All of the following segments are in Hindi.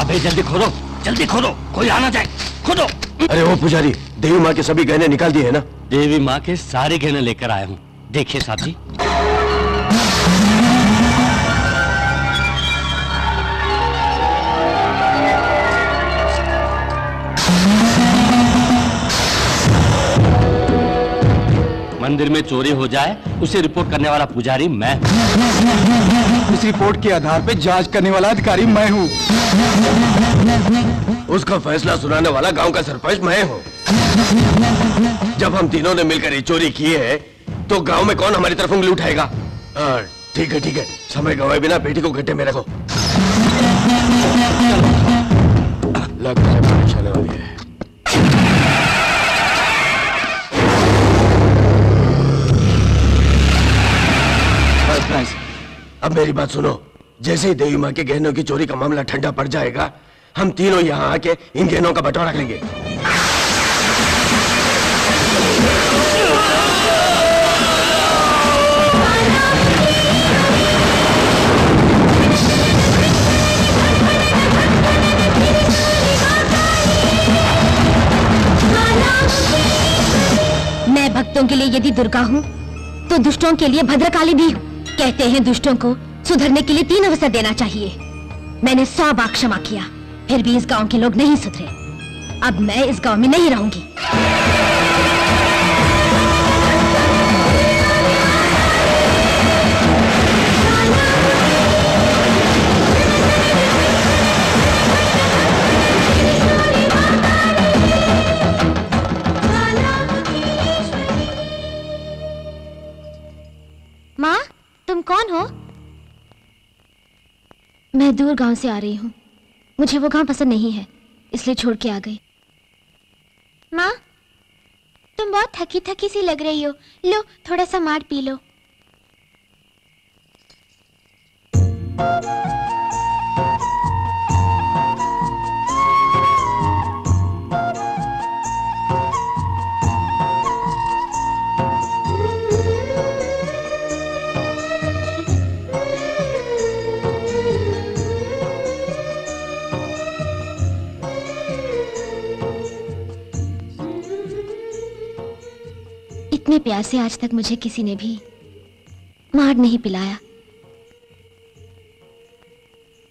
अबे जल्दी खोदो, जल्दी खोदो, कोई आना जाए, खोदो। अरे वो पुजारी, देवी माँ के सभी गहने निकाल दिए है ना? देवी माँ के सारे गहने लेकर आया हूँ, देखिए साहब जी। मंदिर में चोरी हो जाए उसे रिपोर्ट करने वाला पुजारी मैं हूँ। इस रिपोर्ट के आधार पे जांच करने वाला अधिकारी मैं हूँ। उसका फैसला सुनाने वाला गांव का सरपंच मैं हूँ। जब हम तीनों ने मिलकर ये चोरी की है तो गांव में कौन हमारी तरफ उंगली उठाएगा? ठीक है ठीक है, समय गवाए बिना बेटी को गड्ढे में रखो। लगता है बारिश आने वाली है। अब मेरी बात सुनो, जैसे ही देवी माँ के गहनों की चोरी का मामला ठंडा पड़ जाएगा, हम तीनों यहाँ आके इन गहनों का बंटवारा करेंगे। मैं भक्तों के लिए यदि दुर्गा हूँ तो दुष्टों के लिए भद्रकाली भी हूँ। कहते हैं दुष्टों को सुधरने के लिए 3 अवसर देना चाहिए। मैंने 100 बार क्षमा किया, फिर भी इस गांव के लोग नहीं सुधरे। अब मैं इस गांव में नहीं रहूंगी। माँ, तुम कौन हो? मैं दूर गांव से आ रही हूँ। मुझे वो गांव पसंद नहीं है, इसलिए छोड़ के आ गई। माँ, तुम बहुत थकी थकी सी लग रही हो। लो थोड़ा सा मार पी लो। इतने प्यार से आज तक मुझे किसी ने भी मार नहीं पिलाया।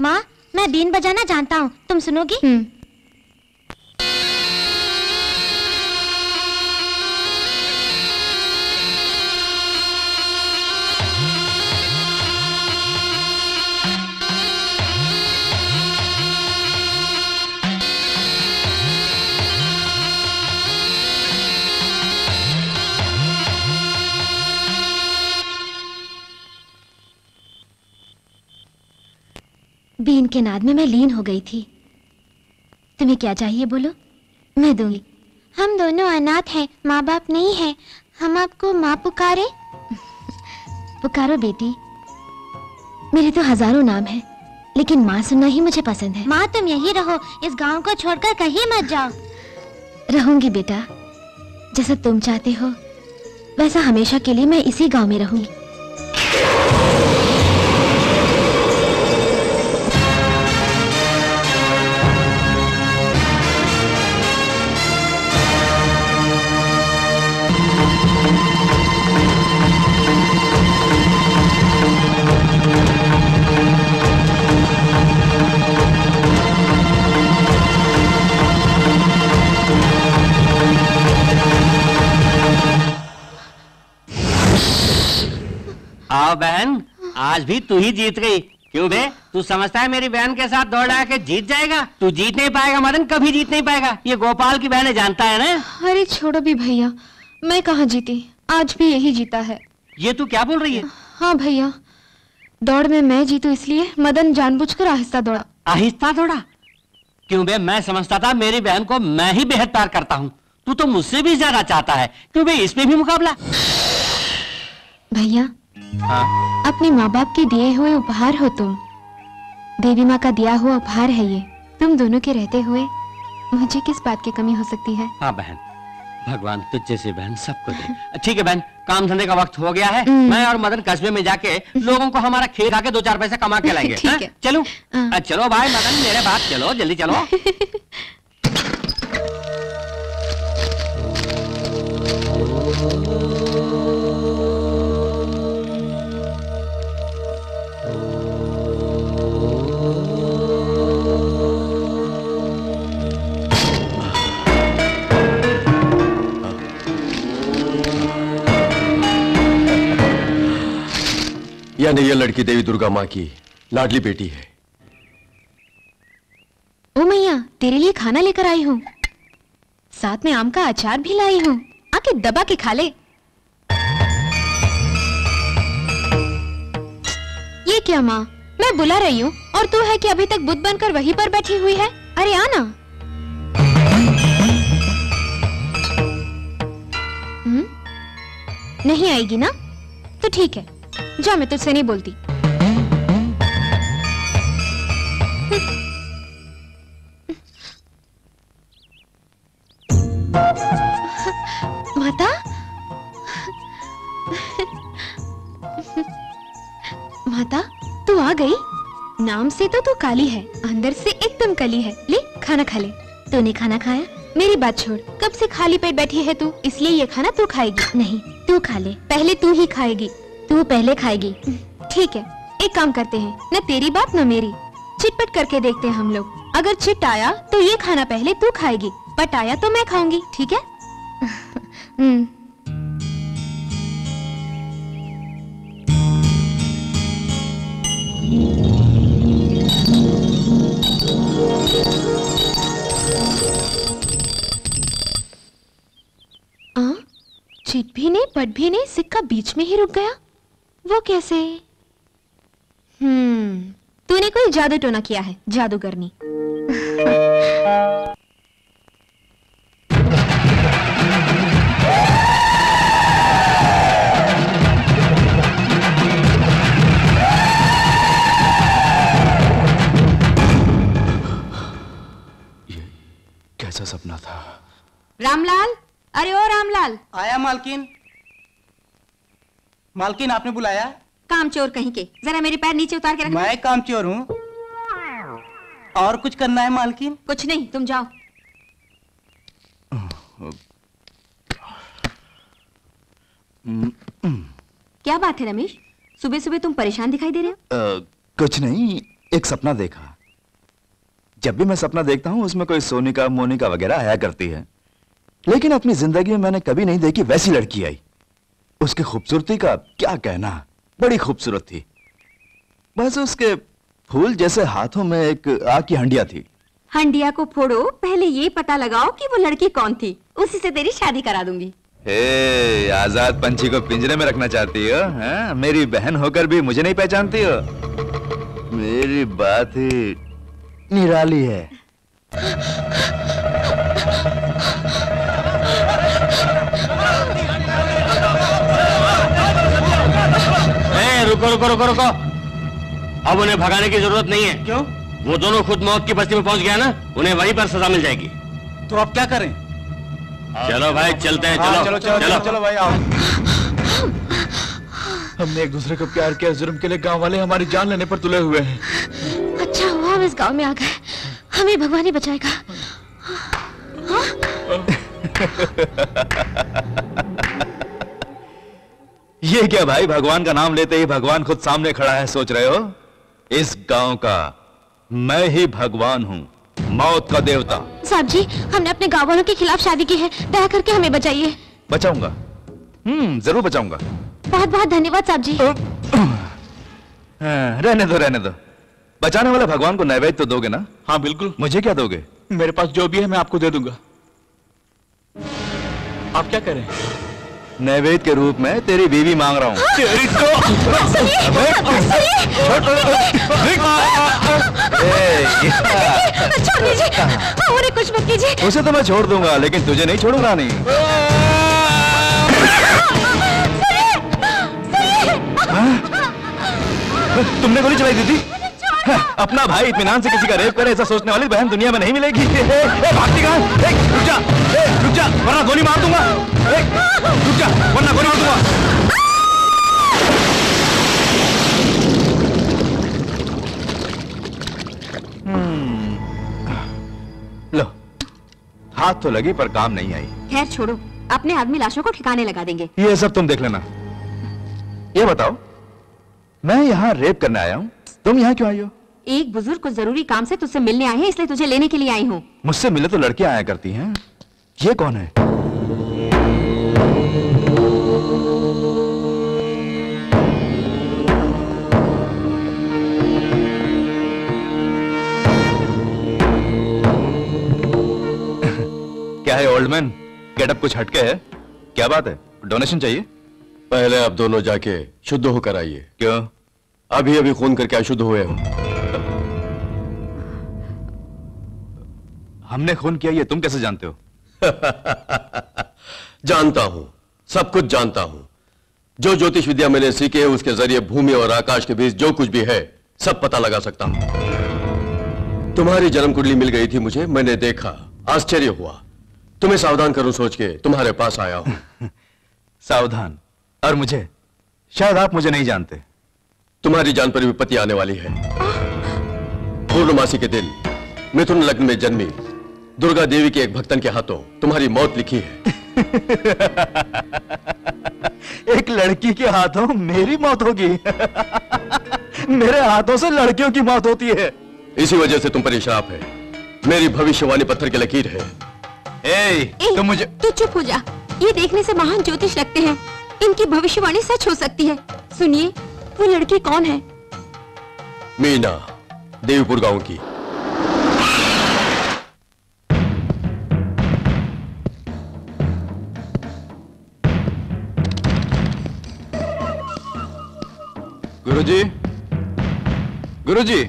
माँ, मैं बीन बजाना जानता हूँ, तुम सुनोगी? बीन के नाद में मैं लीन हो गई थी। तुम्हें क्या चाहिए बोलो, मैं दूंगी। हम दोनों अनाथ हैं, माँ बाप नहीं है। हम आपको माँ पुकारे? पुकारो बेटी, मेरे तो हजारों नाम हैं, लेकिन माँ सुनना ही मुझे पसंद है। माँ तुम यही रहो, इस गांव को छोड़कर कहीं मत जाओ। रहूंगी बेटा, जैसा तुम चाहते हो वैसा हमेशा के लिए मैं इसी गांव में रहूंगी। आओ बहन, आज भी तू ही जीत गई। क्यों बे, तू समझता है मेरी बहन के साथ दौड़ लगा के जीत जाएगा? तू जीत नहीं पाएगा मदन, कभी जीत नहीं पाएगा। ये गोपाल की बहन जानता है ना। अरे छोड़ो भी भैया, मैं कहाँ जीती, आज भी यही जीता है। ये तू क्या बोल रही है? हाँ भैया, दौड़ में मैं जीतू इसलिए मदन जानबूझकर आहिस्ता दौड़ा। आहिस्ता दौड़ा? क्यों बे, मैं समझता था मेरी बहन को मैं ही बेहद प्यार करता हूँ। तू तो मुझसे भी ज्यादा चाहता है। क्यों बे, इसमें भी मुकाबला? भैया, हाँ? अपने माँ बाप के दिए हुए उपहार हो तुम। देवी माँ का दिया हुआ उपहार है ये। तुम दोनों के रहते हुए मुझे किस बात की कमी हो सकती है? हाँ बहन, भगवान तुझ जैसी बहन सबको दे। ठीक है बहन, काम धंधे का वक्त हो गया है। मैं और मदन कस्बे में जाके लोगों को हमारा खेल खा के 2-4 पैसे कमा के लाएंगे। ठीक है। चलो चलो भाई मदन, मेरे बात चलो, जल्दी चलो। यानी ये लड़की देवी दुर्गा माँ की लाडली बेटी है। ओ मैया, तेरे लिए खाना लेकर आई हूँ, साथ में आम का अचार भी लाई हूँ, आके दबा के खा ले। ये क्या माँ, मैं बुला रही हूँ और तू है कि अभी तक बुत बनकर वहीं पर बैठी हुई है। अरे आना। नहीं आएगी ना, तो ठीक है, जा, मैं तुझसे नहीं बोलती। माता, माता तू आ गई। नाम से तो तू काली है, अंदर से एकदम कली है। ले खाना खा ले। तूने खाना खाया? मेरी बात छोड़, कब से खाली पेट बैठी है तू, इसलिए ये खाना तू खाएगी। नहीं, तू खा ले। पहले तू ही खाएगी। तू पहले खाएगी। ठीक है, एक काम करते हैं, न तेरी बात न मेरी, चिटपट करके देखते हैं हम लोग। अगर चिट आया तो ये खाना पहले तू खाएगी, पट आया तो मैं खाऊंगी, ठीक है? चिट भी नहीं, पट भी नहीं, सिक्का बीच में ही रुक गया। वो कैसे? तूने कोई जादू टोना किया है, जादूगरनी। ये कैसा सपना था? रामलाल, अरे ओ रामलाल। आया मालकिन। मालकिन आपने बुलाया? काम चोर कहीं के, जरा मेरे पैर नीचे उतार के रख। मैं काम चोर हूँ। और कुछ करना है मालकिन? कुछ नहीं, तुम जाओ। क्या बात है रमेश, सुबह सुबह तुम परेशान दिखाई दे रहे हो? कुछ नहीं, एक सपना देखा। जब भी मैं सपना देखता हूँ उसमें कोई सोनिका मोनिका वगैरह आया करती है, लेकिन अपनी जिंदगी में मैंने कभी नहीं देखी वैसी लड़की आई। उसकी खूबसूरती का क्या कहना, बड़ी खूबसूरत थी। बस उसके फूल जैसे हाथों में एक आग की हंडिया थी। हंडिया को फोड़ो, पहले ये पता लगाओ कि वो लड़की कौन थी, उसी से तेरी शादी करा दूंगी। हे, आजाद पंछी को पिंजरे में रखना चाहती हो? हाँ? मेरी बहन होकर भी मुझे नहीं पहचानती हो? मेरी बात ही निराली है। रुको रुको रुको रुको, अब उन्हें भगाने की जरूरत नहीं है। क्यों? वो दोनों खुद मौत की बस्ती में पहुंच गया ना, उन्हें वहीं पर सजा मिल जाएगी। तो अब क्या करें? चलो भाई चलते हैं, हाँ, चलो चलो चलो चलो भाई आओ। हमने एक दूसरे को प्यार किया, जुर्म के लिए गांव वाले हमारी जान लेने पर तुले हुए हैं। अच्छा हुआ हम इस गांव में आ गए, हमें भगवान ही बचाएगा। ये क्या भाई, भगवान का नाम लेते ही भगवान खुद सामने खड़ा है, सोच रहे हो? इस गांव का मैं ही भगवान हूँ, मौत का देवता। साहब जी, हमने अपने गांव वालों के खिलाफ शादी की है, दया करके हमें बचाइए। बचाऊंगा, जरूर बचाऊंगा। बहुत बहुत धन्यवाद साहब जी। रहने दो रहने दो, बचाने वाले भगवान को नैवेद्य तो दोगे ना? हाँ बिल्कुल। मुझे क्या दोगे? मेरे पास जो भी है मैं आपको दे दूंगा। आप क्या करें? नैवेद्य के रूप में तेरी बीवी मांग रहा हूँ। तेरी छोड़ दीजिए, उन्हें कुछ मत कीजिए। उसे तो मैं छोड़ दूंगा, लेकिन तुझे नहीं छोड़ूंगा। नहीं तुमने गोली चलाई दी थी? अपना भाई इत्मीनान से किसी का रेप करे ऐसा सोचने वाली बहन दुनिया में नहीं मिलेगी। भागती कहाँ? रुक जा, रुक जा, वरना गोली मार दूंगा। रुक जा, वरना गोली मार दूंगा। लो, हाथ तो लगी पर काम नहीं आई। खैर छोड़ो, अपने आदमी लाशों को ठिकाने लगा देंगे। ये सब तुम देख लेना। ये बताओ, मैं यहाँ रेप करने आया हूँ, तुम यहाँ क्यों आई हो? एक बुजुर्ग को जरूरी काम से तुझसे मिलने आए हैं, इसलिए तुझे लेने के लिए आई हूँ। मुझसे मिले तो लड़कियां आया करती हैं। ये कौन है? क्या है ओल्ड मैन, गेटअप कुछ हटके है? क्या बात है, डोनेशन चाहिए? पहले आप दोनों जाके शुद्ध होकर आइए। क्यों? अभी अभी खून करके अशुद्ध हुए हो। हमने खून किया ये तुम कैसे जानते हो? जानता हूं, सब कुछ जानता हूं। जो ज्योतिष विद्या मैंने सीखी है उसके जरिए भूमि और आकाश के बीच जो कुछ भी है सब पता लगा सकता हूं। तुम्हारी जन्म कुंडली मिल गई थी मुझे, मैंने देखा, आश्चर्य हुआ। तुम्हें सावधान करूं सोच के तुम्हारे पास आया हूं। सावधान? और मुझे? शायद आप मुझे नहीं जानते। तुम्हारी जान पर विपत्ति आने वाली है। पूर्णमासी के दिन मिथुन लग्न में जन्मी दुर्गा देवी के एक भक्तन के हाथों तुम्हारी मौत लिखी है। एक लड़की के हाथों मेरी मौत होगी? मेरे हाथों से लड़कियों की मौत होती है। इसी वजह से तुम पर श्राप है। मेरी भविष्यवाणी पत्थर की लकीर है। तुम मुझे तू चुप हो जा। ये देखने से महान ज्योतिष लगते हैं, इनकी भविष्यवाणी सच हो सकती है। सुनिए, वो लड़की कौन है? मीना, देवीपुर गांव की। गुरुजी, गुरुजी।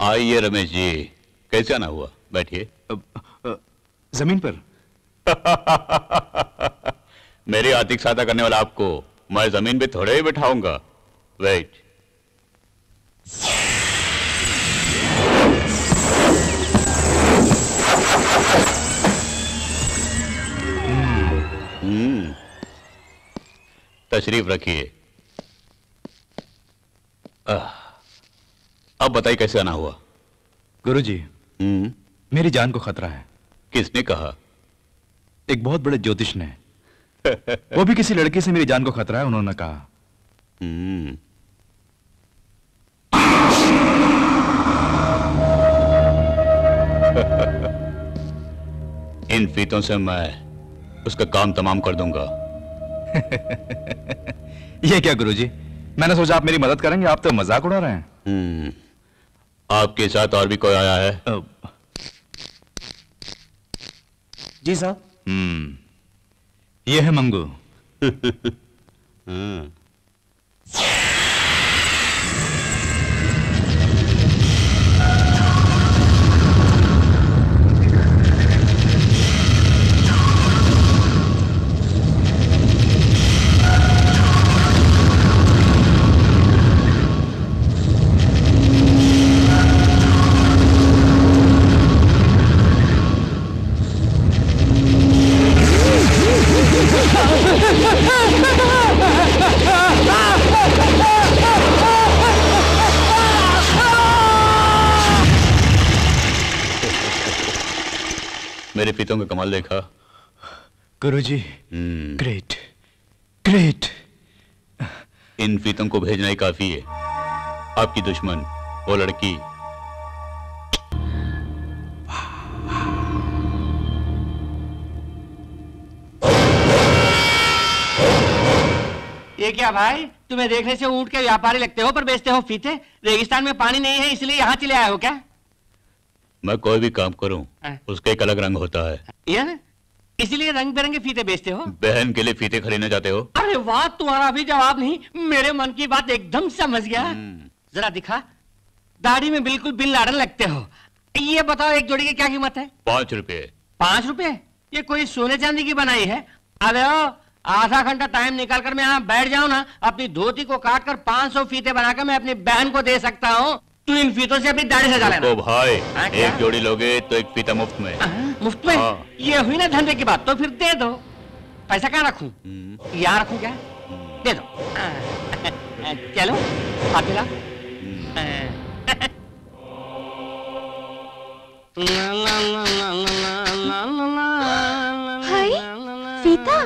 आइए रमेश जी, कैसे आना हुआ? बैठिए। जमीन पर। मेरी आतिक सादा करने वाला आपको मैं जमीन पे थोड़े ही बैठाऊंगा। वेट। तशरीफ रखिए। अब बताइए कैसे आना हुआ? गुरुजी, मेरी जान को खतरा है। किसने कहा? एक बहुत बड़े ज्योतिष ने। वो भी किसी लड़की से मेरी जान को खतरा है, उन्होंने कहा। इन फीतों से मैं उसका काम तमाम कर दूंगा। ये क्या गुरुजी, मैंने सोचा आप मेरी मदद करेंगे, आप तो मजाक उड़ा रहे हैं। आपके साथ और भी कोई आया है? जी साहब। ये है मंगू। मेरे फीतों का कमाल देखा? गुरुजी, ग्रेट, ग्रेट। इन फीतों को भेजना ही काफी है। आपकी दुश्मन वो लड़की ये क्या भाई, तुम्हें देखने से ऊंट के व्यापारी लगते हो पर बेचते हो फीते। रेगिस्तान में पानी नहीं है इसलिए यहाँ चले आए हो क्या? मैं कोई भी काम करूं उसका एक अलग रंग होता है। ये ना, इसीलिए रंग बिरंगे फीते बेचते हो? बहन के लिए फीते खरीदने जाते हो? अरे वाह, तुम्हारा भी जवाब नहीं, मेरे मन की बात एकदम समझ गया। जरा दिखा, दाढ़ी में बिल्कुल बिन लाडन लगते हो। ये बताओ एक जोड़ी की क्या कीमत है? 5 रुपए। 5 रुपए? ये कोई सोने चांदी की बनाई है? अरे ओ, आधा घंटा टाइम निकाल कर मैं यहाँ बैठ जाऊँ ना, अपनी धोती को काट कर 500 फीते बनाकर मैं अपनी बहन को दे सकता हूँ। तू इन फीतों से अपनी दाढ़ी सजा लेना। तो भाई क्या? एक जोड़ी लोगे तो एक फीता मुफ्त में। मुफ्त में? हाँ। ये हुई ना धंधे की बात, तो फिर दे दो। पैसा कहाँ रखूं? यहाँ रखूं क्या? दे दो। चलो हाथ मिला। हाय फीता,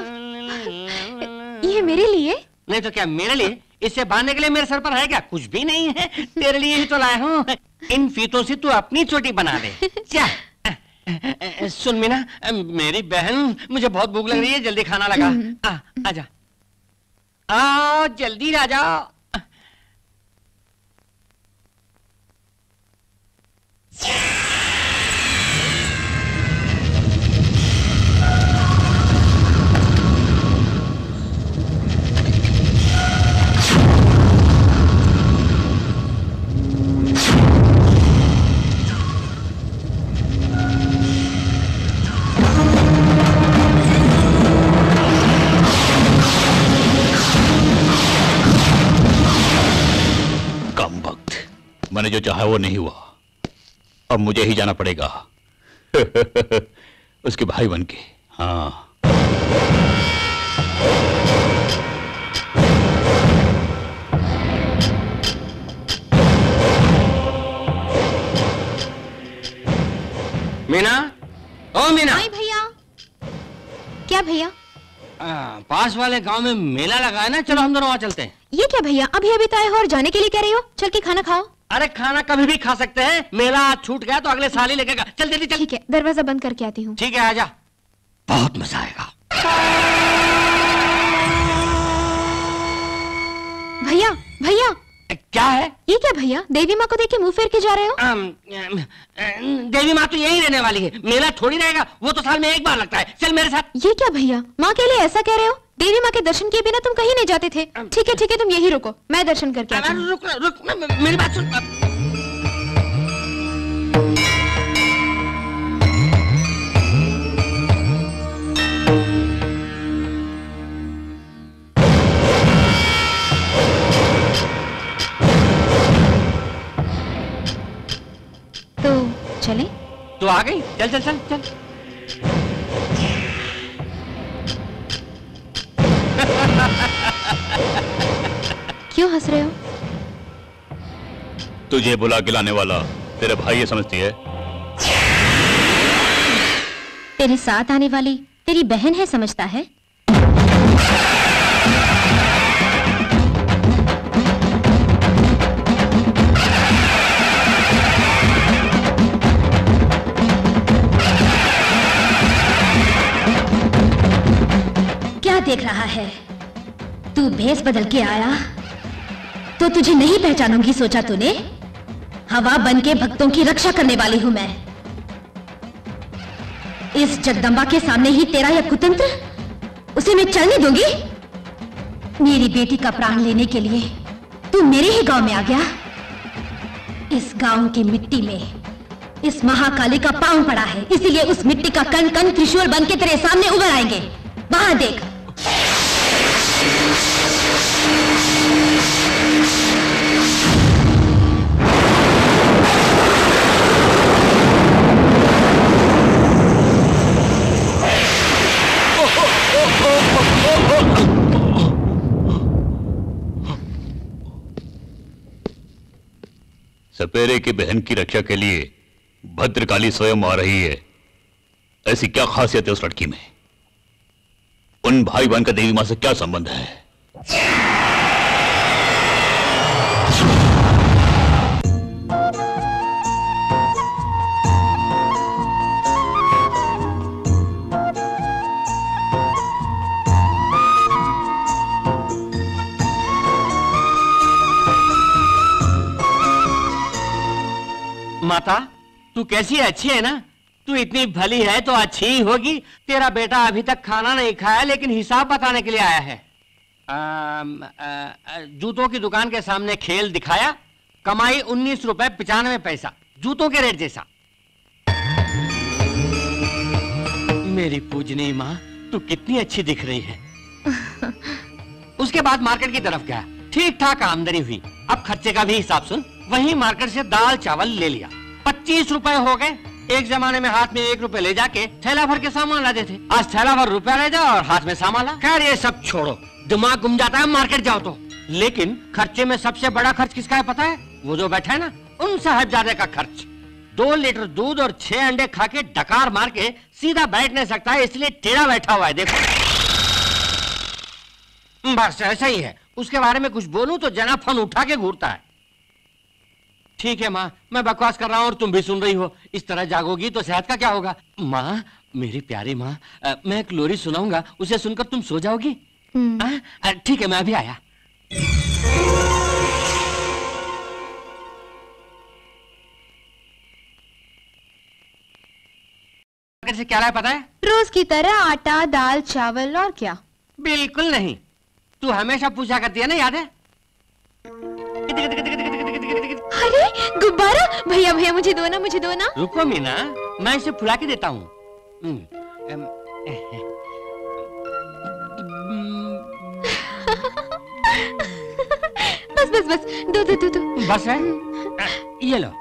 ये मेरे लिए? नहीं तो क्या मेरे लिए? इससे बांधने के लिए मेरे सर पर है क्या? कुछ भी नहीं है, तेरे लिए ही तो लाया हूँ। इन फीतों से तू अपनी चोटी बना दे। क्या? सुन मीना, मेरी बहन, मुझे बहुत भूख लग रही है, जल्दी खाना लगा। आजा, आओ जल्दी आ जाओ। मैंने जो चाहा वो नहीं हुआ, अब मुझे ही जाना पड़ेगा उसके भाई बनके। हाँ मीना, ओ मीना। आई भैया। क्या भैया? पास वाले गांव में मेला लगा है ना, चलो हम दोनों वहां चलते हैं। ये क्या भैया, अभी अभी तो आए हो और जाने के लिए कह रहे हो? चल के खाना खाओ। अरे खाना कभी भी खा सकते हैं, मेला आज छूट गया तो अगले साल ही लगेगा। चल जल्दी चल। ठीक है, दरवाजा बंद करके आती हूँ। ठीक है, आजा, बहुत मजा आएगा। भैया भैया। क्या है ये? क्या भैया, देवी माँ को देख के मुंह फेर के जा रहे हो? देवी माँ तो यही रहने वाली है, मेला थोड़ी रहेगा, वो तो साल में एक बार लगता है। चल मेरे साथ। ये क्या भैया, माँ के लिए ऐसा कह रहे हो? देवी माँ के दर्शन किए बिना तुम कहीं नहीं जाते थे। ठीक है तुम यही रुको, मैं दर्शन करके आती हूँ। रुक, मेरी बात सुन। तो चले? तो आ गई, चल चल चल चल। क्यों हंस रहे हो? तुझे बुला के लाने वाला तेरे भाई ये समझती है? तेरे साथ आने वाली तेरी बहन है समझता है? क्या देख रहा है? तू भेष बदल के आया तो तुझे नहीं पहचानूंगी सोचा तूने? हवा बन के भक्तों की रक्षा करने वाली हूं मैं। इस जगदम्बा के सामने ही तेरा यह कुतंत्र, उसे मैं चलने दूंगी? मेरी बेटी का प्राण लेने के लिए तू मेरे ही गांव में आ गया। इस गांव की मिट्टी में इस महाकाली का पांव पड़ा है, इसीलिए उस मिट्टी का कण कण त्रिशूल बन के तेरे सामने उभर आएंगे। बाहर देख। सपेरे की बहन की रक्षा के लिए भद्रकाली स्वयं आ रही है। ऐसी क्या खासियत है उस लड़की में? उन भाई बहन का देवी मां से क्या संबंध है? माता, तू कैसी है? अच्छी है ना? तू इतनी भली है तो अच्छी ही होगी। तेरा बेटा अभी तक खाना नहीं खाया, लेकिन हिसाब बताने के लिए आया है। जूतों की दुकान के सामने खेल दिखाया, कमाई 19 रुपए 95 पैसा, जूतों के रेट जैसा। मेरी पूजनी माँ, तू कितनी अच्छी दिख रही है। उसके बाद मार्केट की तरफ गया, ठीक ठाक आमदनी हुई। अब खर्चे का भी हिसाब सुन। वहीं मार्केट से दाल चावल ले लिया, 25 रुपए हो गए। एक जमाने में हाथ में 1 रुपए ले जाके थैला भर के सामान लाते थे, आज थैला भर रुपया ले जाओ और हाथ में सामान ला। खैर ये सब छोड़ो, दिमाग घूम जाता है मार्केट जाओ तो। लेकिन खर्चे में सबसे बड़ा खर्च किसका है पता है? वो जो बैठा है ना, उन साहबजादे का खर्च। 2 लीटर दूध और 6 अंडे खा के डकार मार के सीधा बैठ नहीं सकता है, इसलिए टेढ़ा बैठा हुआ है। देखो बस ऐसा ही है। उसके बारे में कुछ बोलूं तो जना फन उठा के घूरता है। ठीक है माँ, मैं बकवास कर रहा हूँ और तुम भी सुन रही हो। इस तरह जागोगी तो सेहत का क्या होगा? माँ, मेरी प्यारी माँ, मैं एक लोरी सुनाऊंगा, उसे सुनकर तुम सो जाओगी? ठीक है, मैं अभी आया। से क्या है पता है? रोज की तरह आटा, दाल, चावल और क्या? बिल्कुल नहीं। तू हमेशा पूछा करती है ना, याद है? अरे गुब्बारा! भैया भैया मुझे दो ना, मुझे दो ना। रुको मीना, मैं इसे फुला के देता हूँ। बस बस बस, दो दो दो दो। बस है? ये लो।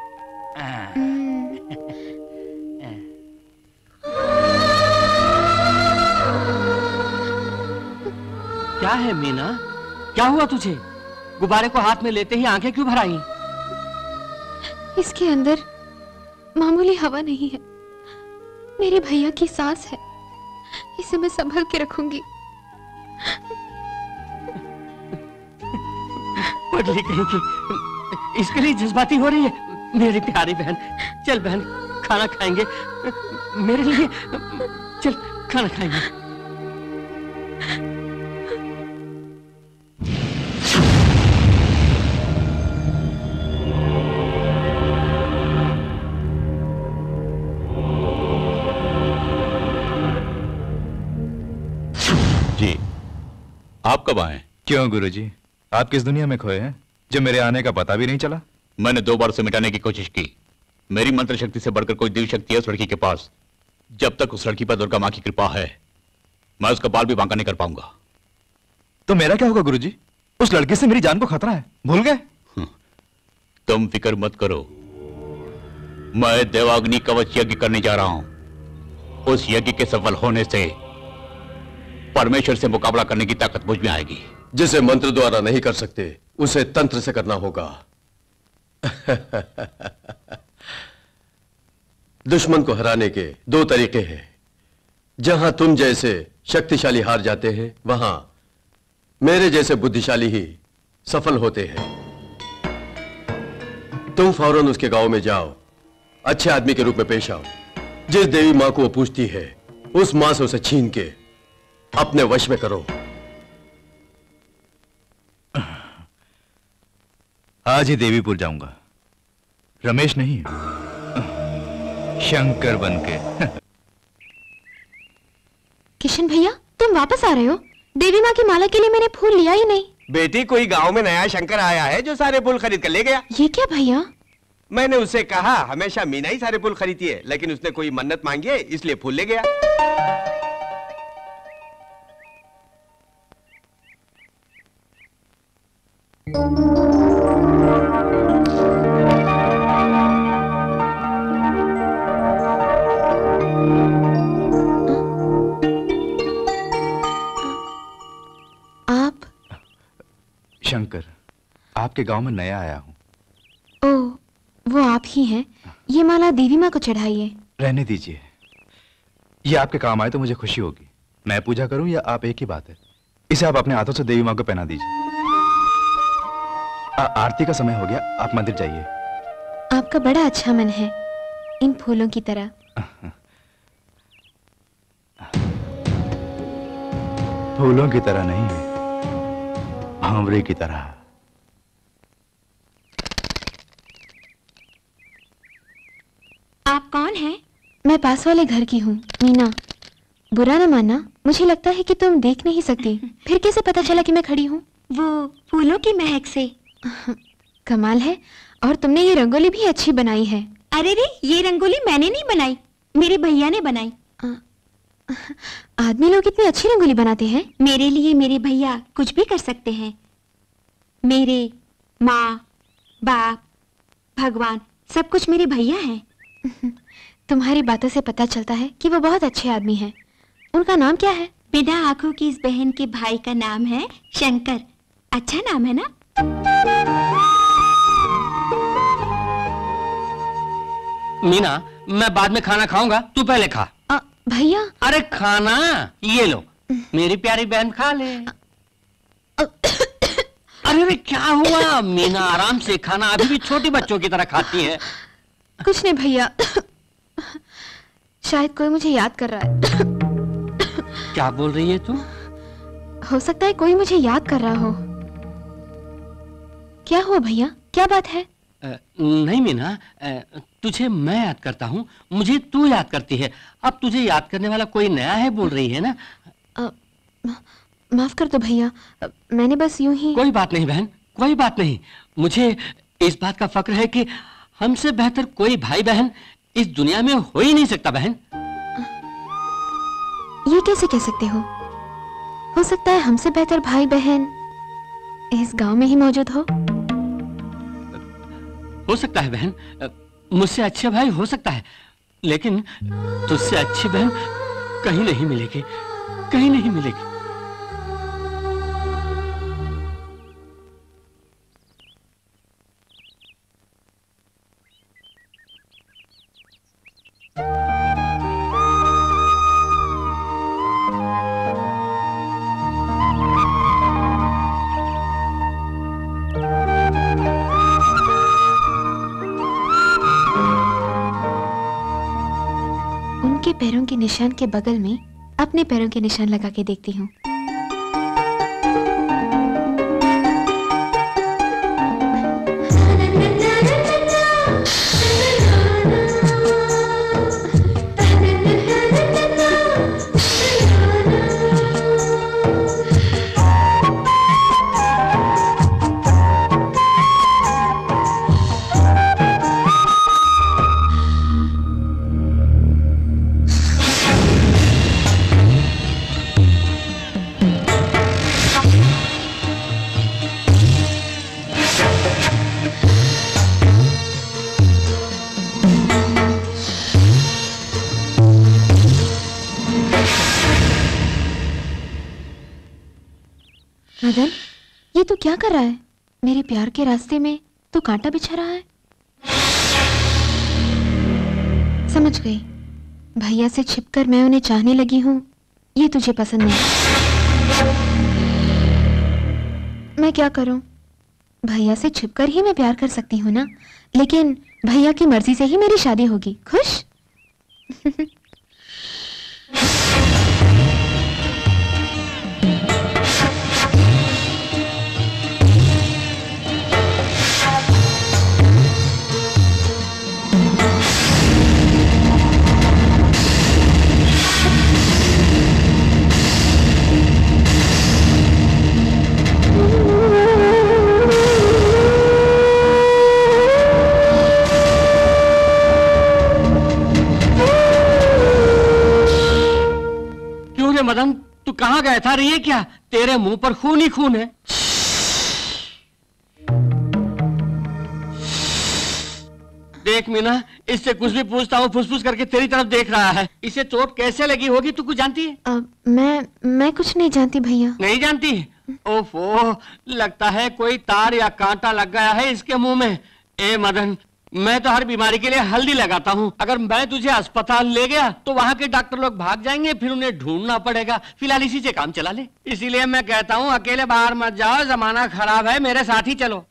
क्या है मीना, क्या हुआ तुझे? गुब्बारे को हाथ में लेते ही आंखें क्यों भर आई? इसके अंदर मामूली हवा नहीं है, मेरे भैया की सांस है। इसे मैं संभल के रखूंगी। पगली कहीं की, इसके लिए जज्बाती हो रही है मेरी प्यारी बहन। चल बहन, खाना खाएंगे मेरे लिए। चल खाना खाएंगे। जी, आप कब आए? क्यों गुरुजी, आप किस दुनिया में खोए हैं जो मेरे आने का पता भी नहीं चला? मैंने 2 बार उसे मिटाने की कोशिश की। मेरी मंत्र शक्ति से बढ़कर कोई दिव्य शक्ति है उस लड़की के पास। जब तक उस लड़की पर दुर्गा मां की कृपा है, मैं उसका बाल भी बांका नहीं कर पाऊंगा। तो मेरा क्या होगा गुरुजी? उस लड़की से मेरी जान को खतरा है, भूल गए? तुम फिक्र मत करो, मैं देवाग्नि कवच यज्ञ करने जा रहा हूं। उस यज्ञ के सफल होने से परमेश्वर से मुकाबला करने की ताकत मुझ में आएगी। जिसे मंत्र द्वारा नहीं कर सकते, उसे तंत्र से करना होगा। दुश्मन को हराने के 2 तरीके हैं। जहां तुम जैसे शक्तिशाली हार जाते हैं, वहां मेरे जैसे बुद्धिशाली ही सफल होते हैं। तुम फौरन उसके गांव में जाओ, अच्छे आदमी के रूप में पेश आओ। जिस देवी मां को वो पूछती है, उस मां से उसे छीन के अपने वश में करो। आज ही देवीपुर जाऊंगा, रमेश नहीं, शंकर बनके। किशन भैया, तुम वापस आ रहे हो? देवी माँ की माला के लिए मैंने फूल लिया ही नहीं। बेटी, कोई गांव में नया शंकर आया है जो सारे फूल खरीद कर ले गया। ये क्या भैया? मैंने उससे कहा हमेशा मीना ही सारे फूल खरीदती है, लेकिन उसने कोई मन्नत मांगी है इसलिए फूल ले गया। आप? शंकर, आपके गांव में नया आया हूं। ओह, वो आप ही हैं। ये माला देवी माँ को चढ़ाइए। रहने दीजिए, ये आपके काम आए तो मुझे खुशी होगी। मैं पूजा करूं या आप, एक ही बात है। इसे आप अपने हाथों से देवी माँ को पहना दीजिए। आरती का समय हो गया, आप मंदिर जाइए। आपका बड़ा अच्छा मन है, इन फूलों की तरह। फूलों की तरह नहीं, भांवरे की तरह। आप कौन हैं? मैं पास वाले घर की हूँ, मीना। बुरा न मानना, मुझे लगता है कि तुम देख नहीं सकती। फिर कैसे पता चला कि मैं खड़ी हूँ? वो फूलों की महक से। कमाल है। और तुमने ये रंगोली भी अच्छी बनाई है। अरे रे, ये रंगोली मैंने नहीं बनाई, मेरे भैया ने बनाई। आदमी लोग इतनी अच्छी रंगोली बनाते हैं। मेरे लिए मेरे भैया कुछ भी कर सकते हैं। मेरे माँ बाप भगवान सब कुछ मेरे भैया हैं। तुम्हारी बातों से पता चलता है कि वो बहुत अच्छे आदमी हैं। उनका नाम क्या है? बिना आंखों की इस बहन के भाई का नाम है शंकर। अच्छा नाम है ना? मीना, मैं बाद में खाना खाऊंगा, तू पहले खा। भैया। अरे खाना ये लो, मेरी प्यारी बहन खा ले। अरे अरे क्या हुआ मीना, आराम से खाना, अभी भी छोटी बच्चों की तरह खाती है। कुछ नहीं भैया, शायद कोई मुझे याद कर रहा है। क्या बोल रही है तू? हो सकता है कोई मुझे याद कर रहा हो। क्या हुआ भैया, क्या बात है? नहीं मीना, तुझे मैं याद करता हूँ, मुझे तू याद करती है। अब तुझे याद करने वाला कोई नया है बोल रही है ना? माफ कर दो भैया, मैंने बस यूं ही। कोई बात नहीं बहन, कोई बात नहीं। मुझे इस बात का फक्र है कि हमसे बेहतर कोई भाई बहन इस दुनिया में हो ही नहीं सकता। बहन, ये कैसे कह सकते हो सकता है हमसे बेहतर भाई बहन इस गांव में ही मौजूद हो सकता है बहन, मुझसे अच्छे भाई हो सकता है, लेकिन तुझसे अच्छी बहन कहीं नहीं मिलेगी, कहीं नहीं मिलेगी। उनके पैरों के निशान के बगल में अपने पैरों के निशान लगा के देखती हूँ। मदन, ये तू क्या कर रहा है? मेरे प्यार के रास्ते में तू कांटा बिछा रहा है। समझ गई, भैया से छिपकर मैं उन्हें चाहने लगी हूँ, ये तुझे पसंद नहीं। मैं क्या करूं? भैया से छिपकर ही मैं प्यार कर सकती हूँ ना, लेकिन भैया की मर्जी से ही मेरी शादी होगी। खुश? मदन, तू कहाँ गया था? ये क्या, तेरे मुंह पर खून ही खून है। देख मीना, इससे कुछ भी पूछता हूँ फुसफुस करके तेरी तरफ देख रहा है। इसे चोट कैसे लगी होगी तू कुछ जानती है? मैं कुछ नहीं जानती भैया। नहीं जानती? ओफो, लगता है कोई तार या कांटा लग गया है इसके मुंह में। ए मदन, मैं तो हर बीमारी के लिए हल्दी लगाता हूँ। अगर मैं तुझे अस्पताल ले गया तो वहाँ के डॉक्टर लोग भाग जाएंगे, फिर उन्हें ढूंढना पड़ेगा। फिलहाल इसी से काम चला ले। इसीलिए मैं कहता हूँ अकेले बाहर मत जाओ, जमाना खराब है, मेरे साथ ही चलो।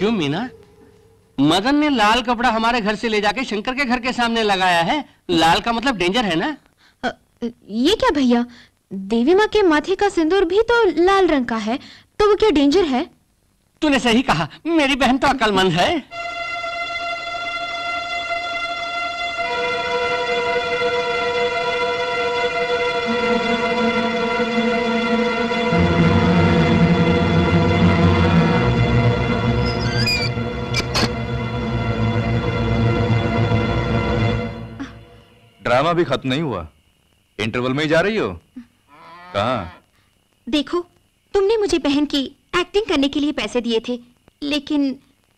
क्यों मीना? मदन ने लाल कपड़ा हमारे घर से ले जाके शंकर के घर के सामने लगाया है। लाल का मतलब डेंजर है ना? ये क्या भैया, देवी माँ के माथे का सिंदूर भी तो लाल रंग का है, तो वो क्या डेंजर है? तूने सही कहा, मेरी बहन तो अक्लमंद है। ड्रामा भी खत्म नहीं हुआ, इंटरवल में ही जा रही हो? कहाँ? देखो, तुमने मुझे बहन की एक्टिंग करने के लिए पैसे दिए थे, लेकिन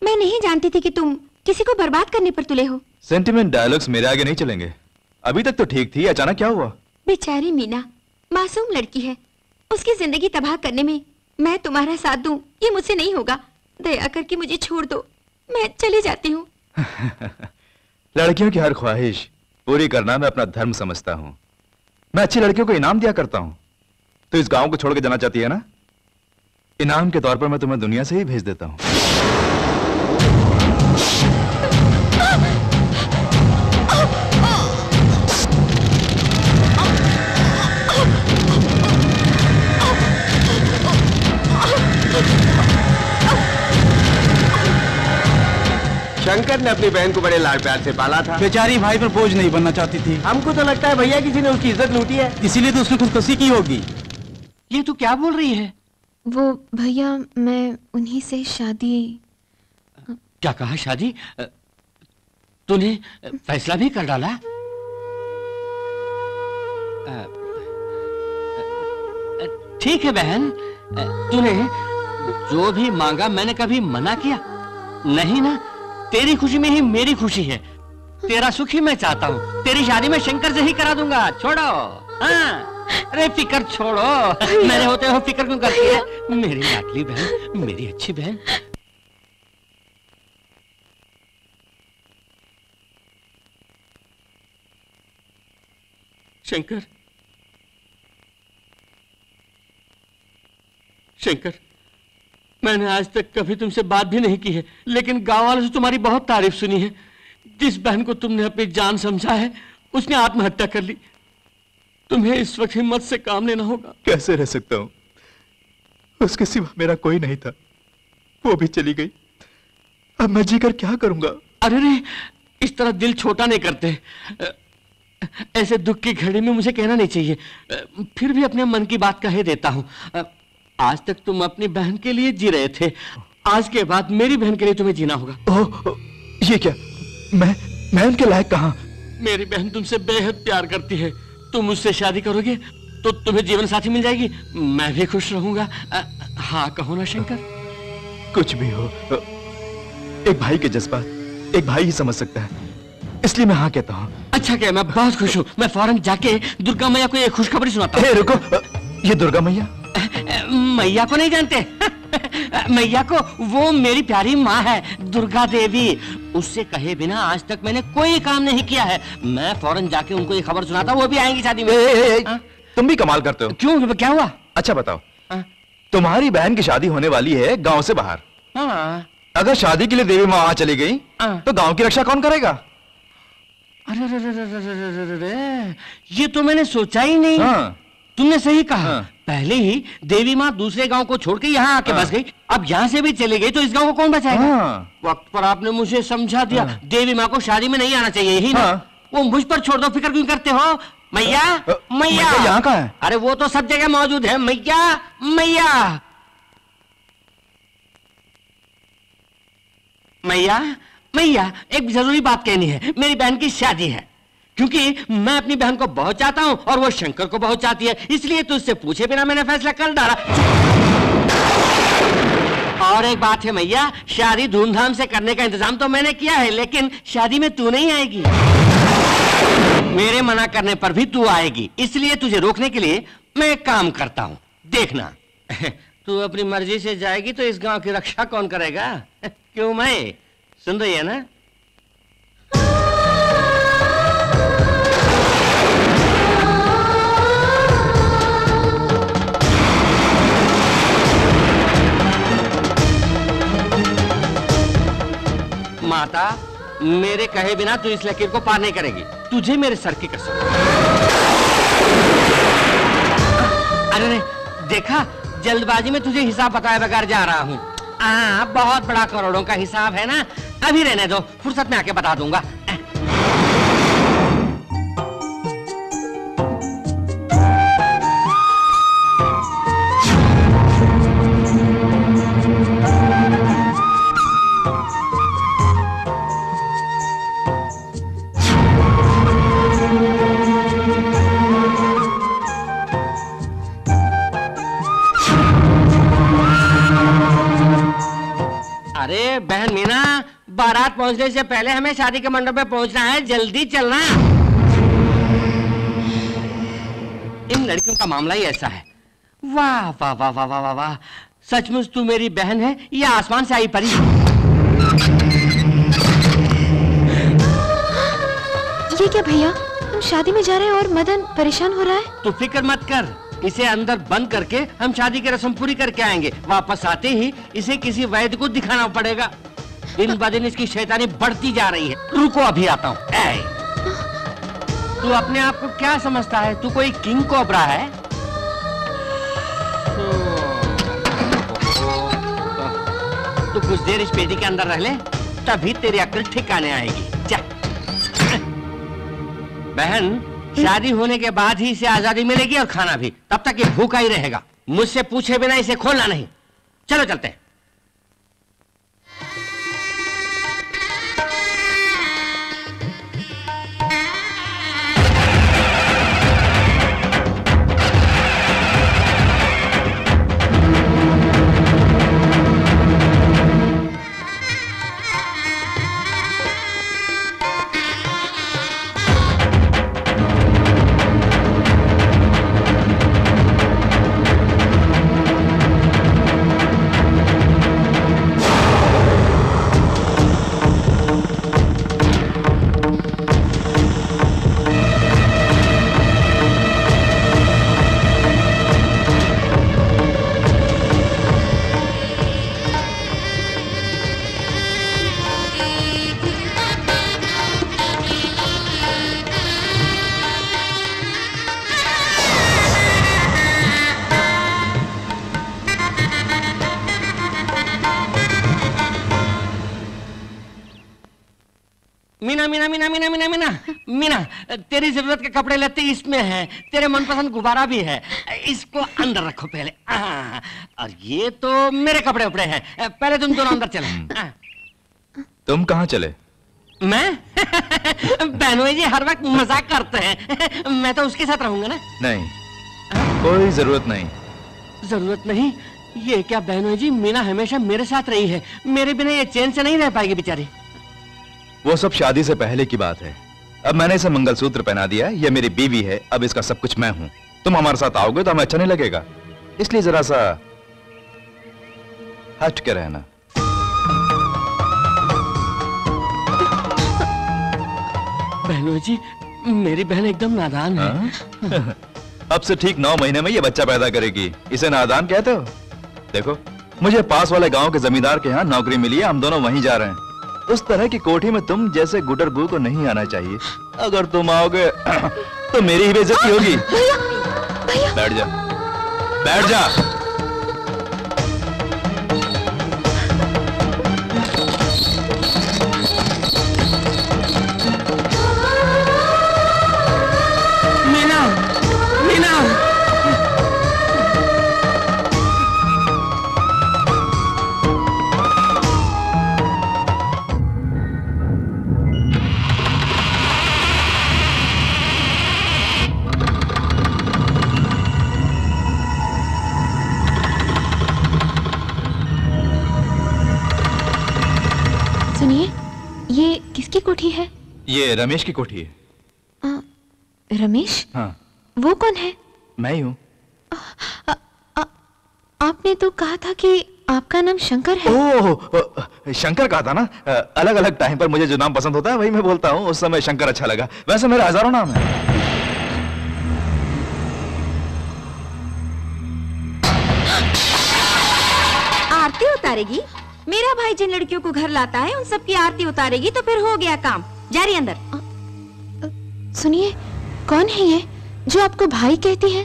मैं नहीं जानती थी कि तुम किसी को बर्बाद करने पर तुले हो। सेंटिमेंट डायलॉग्स मेरे आगे नहीं चलेंगे। अभी तक तो ठीक थी, अचानक क्या हुआ? बेचारी मीना मासूम लड़की है, उसकी जिंदगी तबाह करने में मैं तुम्हारा साथ दूं, ये मुझसे नहीं होगा। दया करके मुझे छोड़ दो, मैं चली जाती हूँ। लड़कियों की हर ख्वाहिश पूरी करना मैं अपना धर्म समझता हूँ। मैं अच्छी लड़कियों को इनाम दिया करता हूँ। तो इस गांव को छोड़ के जाना चाहती है ना? इनाम के तौर पर मैं तुम्हें दुनिया से ही भेज देता हूँ। शंकर ने अपनी बहन को बड़े लाड प्यार से पाला था। बेचारी भाई पर बोझ नहीं बनना चाहती थी। हमको तो लगता है भैया किसी ने उसकी इज्जत लूटी है, इसीलिए तो उसने खुदकुशी की होगी। ये तू क्या बोल रही है? वो भैया, मैं उन्हीं से शादी। क्या कहा? शादी? तूने फैसला भी कर डाला? ठीक है बहन, तूने जो भी मांगा मैंने कभी मना किया नहीं ना। तेरी खुशी में ही मेरी खुशी है, तेरा सुख ही मैं चाहता हूँ। तेरी शादी में शंकर से ही करा दूंगा। छोड़ो। हाँ, अरे फिक्र छोड़ो, मेरे होते हो फिक्र क्यों करती है? मेरी लाडली बहन, मेरी अच्छी बहन। शंकर, शंकर, मैंने आज तक कभी तुमसे बात भी नहीं की है, लेकिन गांव वालों से तुम्हारी बहुत तारीफ सुनी है। जिस बहन को तुमने अपनी जान समझा है, उसने आत्महत्या कर ली। तुम्हें इस वक्त हिम्मत से काम लेना होगा। कैसे रह सकता हूँ? उसके सिवा मेरा कोई नहीं था, वो भी चली गई। अब मैं जीकर क्या करूंगा? अरे रे, इस तरह दिल छोटा नहीं करते। ऐसे दुख की घड़ी में मुझे कहना नहीं चाहिए, फिर भी अपने मन की बात कह देता हूँ। आज तक तुम अपनी बहन के लिए जी रहे थे, आज के बाद मेरी बहन के लिए तुम्हें जीना होगा। ये क्या? मैं उनके लायक कहाँ? मेरी बहन तुमसे बेहद प्यार करती है। तुम मुझसे शादी करोगे तो तुम्हें जीवन साथी मिल जाएगी, मैं भी खुश रहूंगा। हाँ कहो ना शंकर? कुछ भी हो, एक भाई के जज्बात एक भाई ही समझ सकता है, इसलिए मैं हाँ कहता हूँ। अच्छा क्या? मैं बहुत खुश हूँ। मैं फौरन जाके दुर्गा मैया को एक खुशखबरी सुनाता हूँ। रुको, ये दुर्गा मैया? मैया को नहीं जानते? मैया को, वो मेरी प्यारी माँ है, दुर्गा देवी। उससे कहे बिना आज तक मैंने कोई काम नहीं किया है। मैं फौरन जाके उनको ये खबर सुनाता हूँ, वो भी आएंगी शादी में। तुम भी कमाल करते हो। क्यों, क्या हुआ? अच्छा बताओ, तुम्हारी बहन की शादी होने वाली है गांव से बाहर। अगर शादी के लिए देवी माँ वहां चली गई तो गांव की रक्षा कौन करेगा? अरे, ये तो मैंने सोचा ही नहीं। तुमने सही कहा। पहले ही देवी माँ दूसरे गांव को छोड़ के यहाँ आके बस गई, अब यहाँ से भी चली गई तो इस गांव को कौन बचाएगा? वक्त पर आपने मुझे समझा दिया। देवी माँ को शादी में नहीं आना चाहिए, यही ना? वो मुझ पर छोड़ दो, फिक्र क्यों करते हो? मैया, मैया यहाँ कहाँ है? अरे वो तो सब जगह मौजूद है। मैया, मैया, मैया, मैया, एक जरूरी बात कहनी है। मेरी बहन की शादी है, क्योंकि मैं अपनी बहन को बहुत चाहता हूं और वो शंकर को बहुत चाहती है, इसलिए तुझसे पूछे बिना मैंने फैसला कर डाला। और एक बात है मैया, शादी धूमधाम से करने का इंतजाम तो मैंने किया है, लेकिन शादी में तू नहीं आएगी। मेरे मना करने पर भी तू आएगी, इसलिए तुझे रोकने के लिए मैं एक काम करता हूं। देखना, तू अपनी मर्जी से जाएगी तो इस गांव की रक्षा कौन करेगा? क्यों मैं? सुन रही है ना? माता, मेरे कहे बिना तू इस लकीर को पार नहीं करेगी। तुझे मेरे सर की कसम। अरे देखा, जल्दबाजी में तुझे हिसाब बताए बगैर जा रहा हूँ। बहुत बड़ा करोड़ों का हिसाब है ना। अभी रहने दो, फुर्सत में आके बता दूंगा। अरे बहन मीना, बारात पहुंचने से पहले हमें शादी के मंडप में पहुंचना है, जल्दी चलना। इन लड़कियों का मामला ही ऐसा है। वाह वाह वाह वाह वाह वाह, सचमुच तू मेरी बहन है या आसमान से आई परी? ये क्या भैया, हम शादी में जा रहे हैं और मदन परेशान हो रहा है। तू फिक्र मत कर, इसे अंदर बंद करके हम शादी की रस्म पूरी करके आएंगे। वापस आते ही इसे किसी वैद्य को दिखाना पड़ेगा। दिन ब दिन इसकी शैतानी बढ़ती जा रही है। रुको अभी आता हूँ। तू अपने आप को क्या समझता है? तू कोई किंग कोबरा है? तू कुछ देर इस पेटी के अंदर रह ले, तभी तेरी अक्ल ठिकाने आएगी। जा बहन, शादी होने के बाद ही इसे आजादी मिलेगी और खाना भी। तब तक ये भूखा ही रहेगा। मुझसे पूछे बिना इसे खोलना नहीं। चलो चलते हैं। मीना मीना मीना मीना मीना मीना मीना, तेरी जरूरत के कपड़े लत्ते इसमें हैं। तेरे मनपसंद गुब्बारा भी है, इसको अंदर रखो पहले। और ये तो मेरे कपड़े उपड़े हैं। पहले तुम दोनों अंदर चलो। तुम कहाँ चले? मैं बहनोई जी हर वक्त मजाक करते हैं। मैं तो उसके साथ रहूंगा ना। नहीं, कोई जरूरत नहीं। जरूरत नहीं? ये क्या बहनोई जी, मीना हमेशा मेरे साथ रही है। मेरे बिना ये चैन से नहीं रह पाएगी बेचारी। वो सब शादी से पहले की बात है। अब मैंने इसे मंगलसूत्र पहना दिया, ये मेरी बीवी है, अब इसका सब कुछ मैं हूं। तुम हमारे साथ आओगे तो हमें अच्छा नहीं लगेगा, इसलिए जरा सा हट के रहना। बहनोई जी, मेरी बहन एकदम नादान है। अब से ठीक 9 महीने में ये बच्चा पैदा करेगी, इसे नादान कहते हो? देखो, मुझे पास वाले गांव के जमींदार के यहाँ नौकरी मिली है, हम दोनों वहीं जा रहे हैं। उस तरह की कोठी में तुम जैसे गुटरबू को नहीं आना चाहिए। अगर तुम आओगे तो मेरी ही बेइज्जती होगी। बैठ जा, बैठ जा। मीना, मीना। सुनिए, ये किसकी कोठी है? ये रमेश की कोठी है। रमेश? हाँ। वो कौन है? मैं ही हूँ। आपने तो कहा था कि आपका नाम शंकर है। ओह, शंकर कहा था ना। अलग अलग टाइम पर मुझे जो नाम पसंद होता है वही मैं बोलता हूँ। उस समय शंकर अच्छा लगा, वैसे मेरे हजारों नाम है। आरती उतारेगी? मेरा भाई जिन लड़कियों को घर लाता है उन सब की आरती उतारेगी तो फिर हो गया काम। जा रही अंदर। सुनिए, कौन है ये जो आपको भाई कहती है?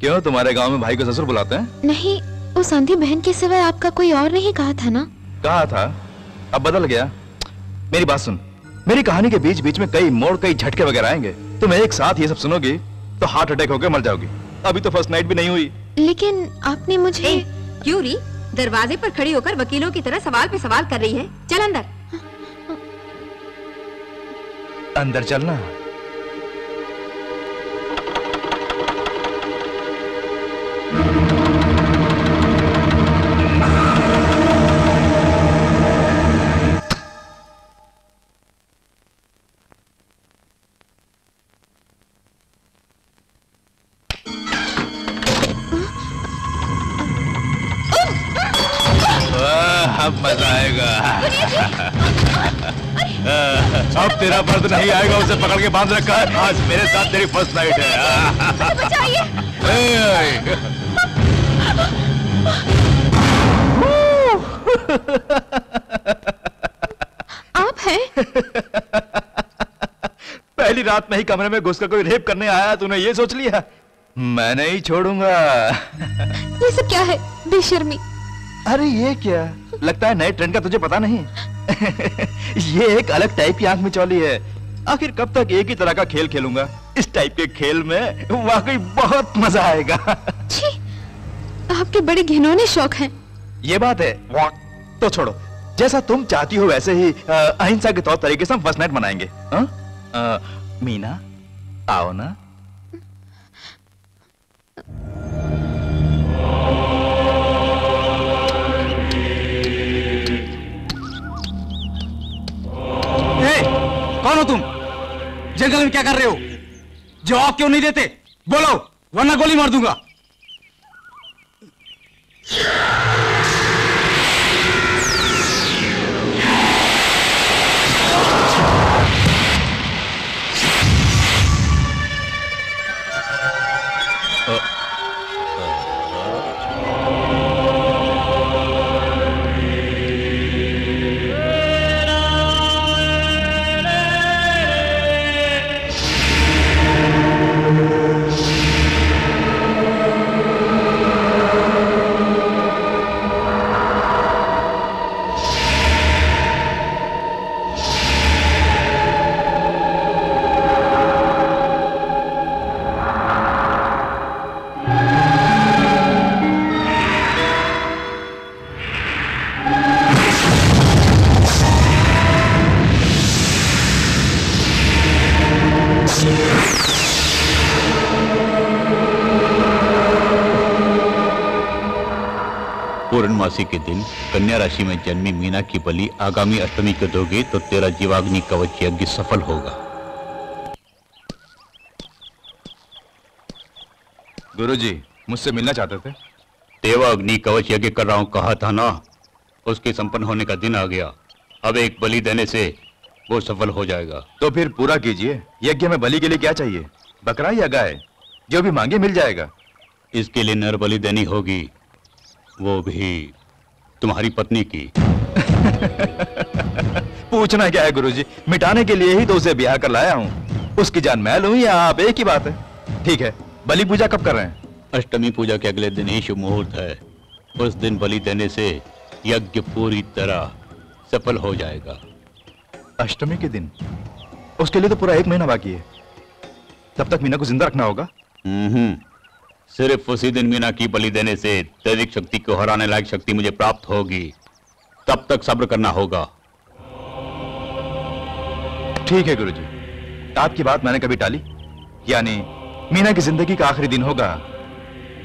क्यों, तुम्हारे गांव में भाई को ससुर बुलाते हैं? नहीं, उस आंधी बहन के सिवाय आपका कोई और नहीं कहा था ना? कहा था, अब बदल गया। मेरी बात सुन, मेरी कहानी के बीच बीच में कई मोड़, कई झटके वगैरह आएंगे। तुम एक साथ ये सब सुनोगी तो हार्ट अटैक होकर मर जाओगी। अभी तो फर्स्ट नाइट भी नहीं हुई। लेकिन आपने मुझे... क्यों री दरवाजे पर खड़ी होकर वकीलों की तरह सवाल पे सवाल कर रही है? चल अंदर। अंदर चलना। अब मजा आएगा। अब तेरा पर्द नहीं आएगा, उसे पकड़ के बांध रखा है। आज मेरे साथ तेरी फर्स्ट नाइट है। आप हैं? पहली रात में ही कमरे में घुसकर कोई रेप करने आया, तूने ये सोच लिया? मैं नहीं छोड़ूंगा। ये सब क्या है? बेशर्मी। अरे ये क्या, लगता है नए ट्रेंड का तुझे पता नहीं। ये एक अलग टाइप की आंख में चौली है। आखिर कब तक एक ही तरह का खेल खेलूंगा? इस टाइप के खेल में वाकई बहुत मजा आएगा। छी, आपके बड़े घिनौने शौक हैं। ये बात है तो छोड़ो, जैसा तुम चाहती हो वैसे ही अहिंसा के तौर तरीके से हम फर्स्ट नाइट मनाएंगे। मीना, आओ ना। कौन हो तुम? जंगल में क्या कर रहे हो? जवाब क्यों नहीं देते? बोलो, वरना गोली मार दूंगा। पूर्णमासी के दिन कन्या राशि में जन्मी मीना की बलि आगामी अष्टमी को दोगे तो तेरा जीवाग्नि कवच यज्ञ सफल होगा। गुरुजी, मुझसे मिलना चाहते थे? देवाग्नि कवच यज्ञ कर रहा हूं, कहा था ना। उसके संपन्न होने का दिन आ गया। अब एक बलि देने से वो सफल हो जाएगा। तो फिर पूरा कीजिए। यज्ञ में बलि के लिए क्या चाहिए? बकरा या गाय? जो भी मांगे मिल जाएगा। इसके लिए नर बलि देनी होगी, वो भी तुम्हारी पत्नी की। पूछना क्या है गुरुजी, मिटाने के लिए ही तो उसे ब्याह कर लाया हूँ। उसकी जान मैं लूं या आप, एक ही बात है। ठीक है, बलि पूजा कब कर रहे हैं? अष्टमी पूजा के अगले दिन ही शुभ मुहूर्त है। उस दिन बलि देने से यज्ञ पूरी तरह सफल हो जाएगा। अष्टमी के दिन? उसके लिए तो पूरा 1 महीना बाकी है। तब तक मीना को जिंदा रखना होगा। सिर्फ उसी दिन मीना की बलि देने से दैविक शक्ति को हराने लायक शक्ति मुझे प्राप्त होगी। तब तक सब्र करना होगा। ठीक है गुरुजी, आपकी बात मैंने कभी टाली। यानी मीना की जिंदगी का आखिरी दिन होगा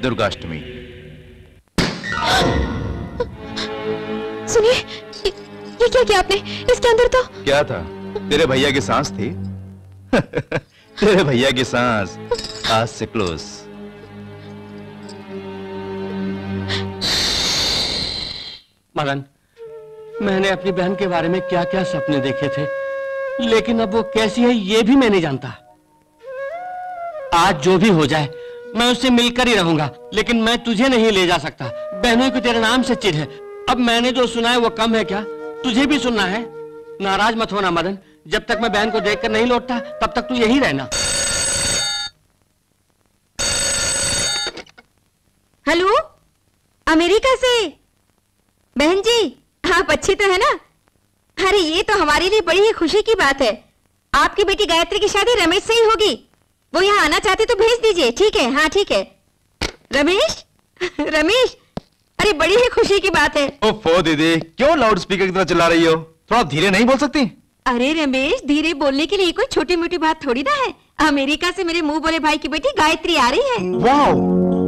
दुर्गाष्टमी। सुनिए, ये क्या किया आपने? इसके अंदर तो क्या था? तेरे भैया की सांस थी। तेरे भैया की सांस आज से क्लोज। मदन, मैंने अपनी बहन के बारे में क्या क्या सपने देखे थे, लेकिन अब वो कैसी है ये भी मैं नहीं जानता। आज जो भी हो जाए मैं उससे मिलकर ही रहूंगा, लेकिन मैं तुझे नहीं ले जा सकता। बहनों को तेरे नाम से चिढ़ है। अब मैंने जो सुना है वो कम है क्या? तुझे भी सुनना है? नाराज मत होना मदन, जब तक मैं बहन को देखकर नहीं लौटता तब तक तू यहीं रहना। हेलो, अमेरिका से बहन जी, आप अच्छी तो है ना? अरे ये तो हमारे लिए बड़ी ही खुशी की बात है। आपकी बेटी गायत्री की शादी रमेश से ही होगी। वो यहाँ आना चाहते तो भेज दीजिए। ठीक है? हाँ ठीक है। रमेश रमेश, अरे बड़ी ही खुशी की बात है। ओफो दीदी, क्यों लाउड स्पीकर की तरह चिल्ला रही हो? थोड़ा धीरे नहीं बोल सकती? अरे रमेश, धीरे बोलने के लिए कोई छोटी मोटी बात थोड़ी ना है। अमेरिका से मेरे मुंह बोले भाई की बेटी गायत्री आ रही है। वाह,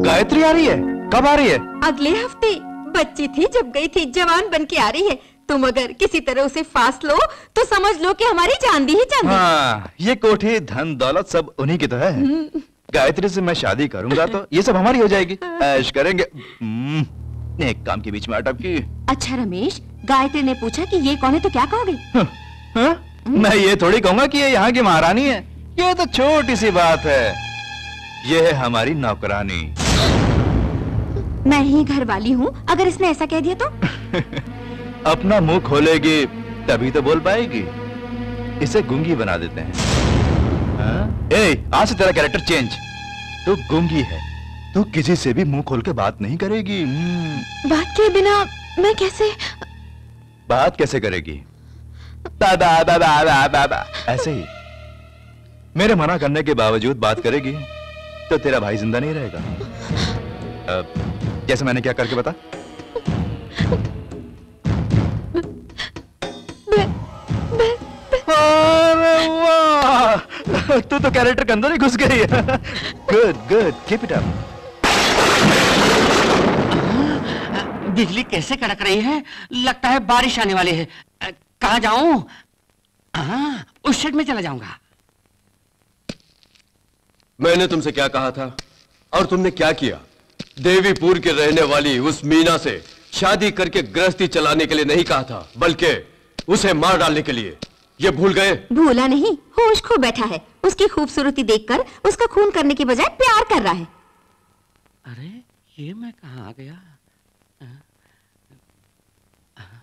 गायत्री आ रही है? कब आ रही है? अगले हफ्ते। बच्ची थी जब गई थी, जवान बन के आ रही है। तुम अगर किसी तरह उसे फास लो तो समझ लो कि हमारी चांदी ही चांदी। हाँ, ये कोठी धन दौलत सब उन्हीं की तो है। गायत्री से मैं शादी करूंगा तो ये सब हमारी हो जाएगी, ऐश करेंगे। एक काम के बीच में अटक की। अच्छा रमेश, गायत्री ने पूछा कि ये कौन है तो क्या कहोगे? मैं ये थोड़ी कहूंगा कि ये यहाँ की महारानी है। ये तो छोटी सी बात है। ये है हमारी नौकरानी। मैं ही घर वाली हूँ, अगर इसने ऐसा कह दिया तो? अपना मुंह खोलेगी तभी तो बोल पाएगी। इसे गूंगी बना देते हैं। ए, आज से तेरा कैरेक्टर चेंज। तू गूंगी है, तू किसी से भी मुंह खोल के बात नहीं करेगी। बात किए बिना मैं कैसे? बात कैसे करेगी? बाबा बाबा बाबा ऐसे ही। मेरे मना करने के बावजूद बात करेगी तो तेरा भाई जिंदा नहीं रहेगा। जैसे मैंने क्या करके बता? अरे वाह, तू तो कैरेक्टर के अंदर ही घुस गई है। Good good, keep it up. बिजली कैसे कड़क रही है, लगता है बारिश आने वाली है। कहाँ जाऊं? हाँ, उस शेड में चला जाऊंगा। मैंने तुमसे क्या कहा था और तुमने क्या किया? देवीपुर के रहने वाली उस मीना से शादी करके गृहस्थी चलाने के लिए नहीं कहा था, बल्कि उसे मार डालने के लिए। ये भूल गए? भूला नहीं, होश खो बैठा है। उसकी खूबसूरती देखकर उसका खून करने की बजाय प्यार कर रहा है। अरे ये मैं कहाँ आ गया?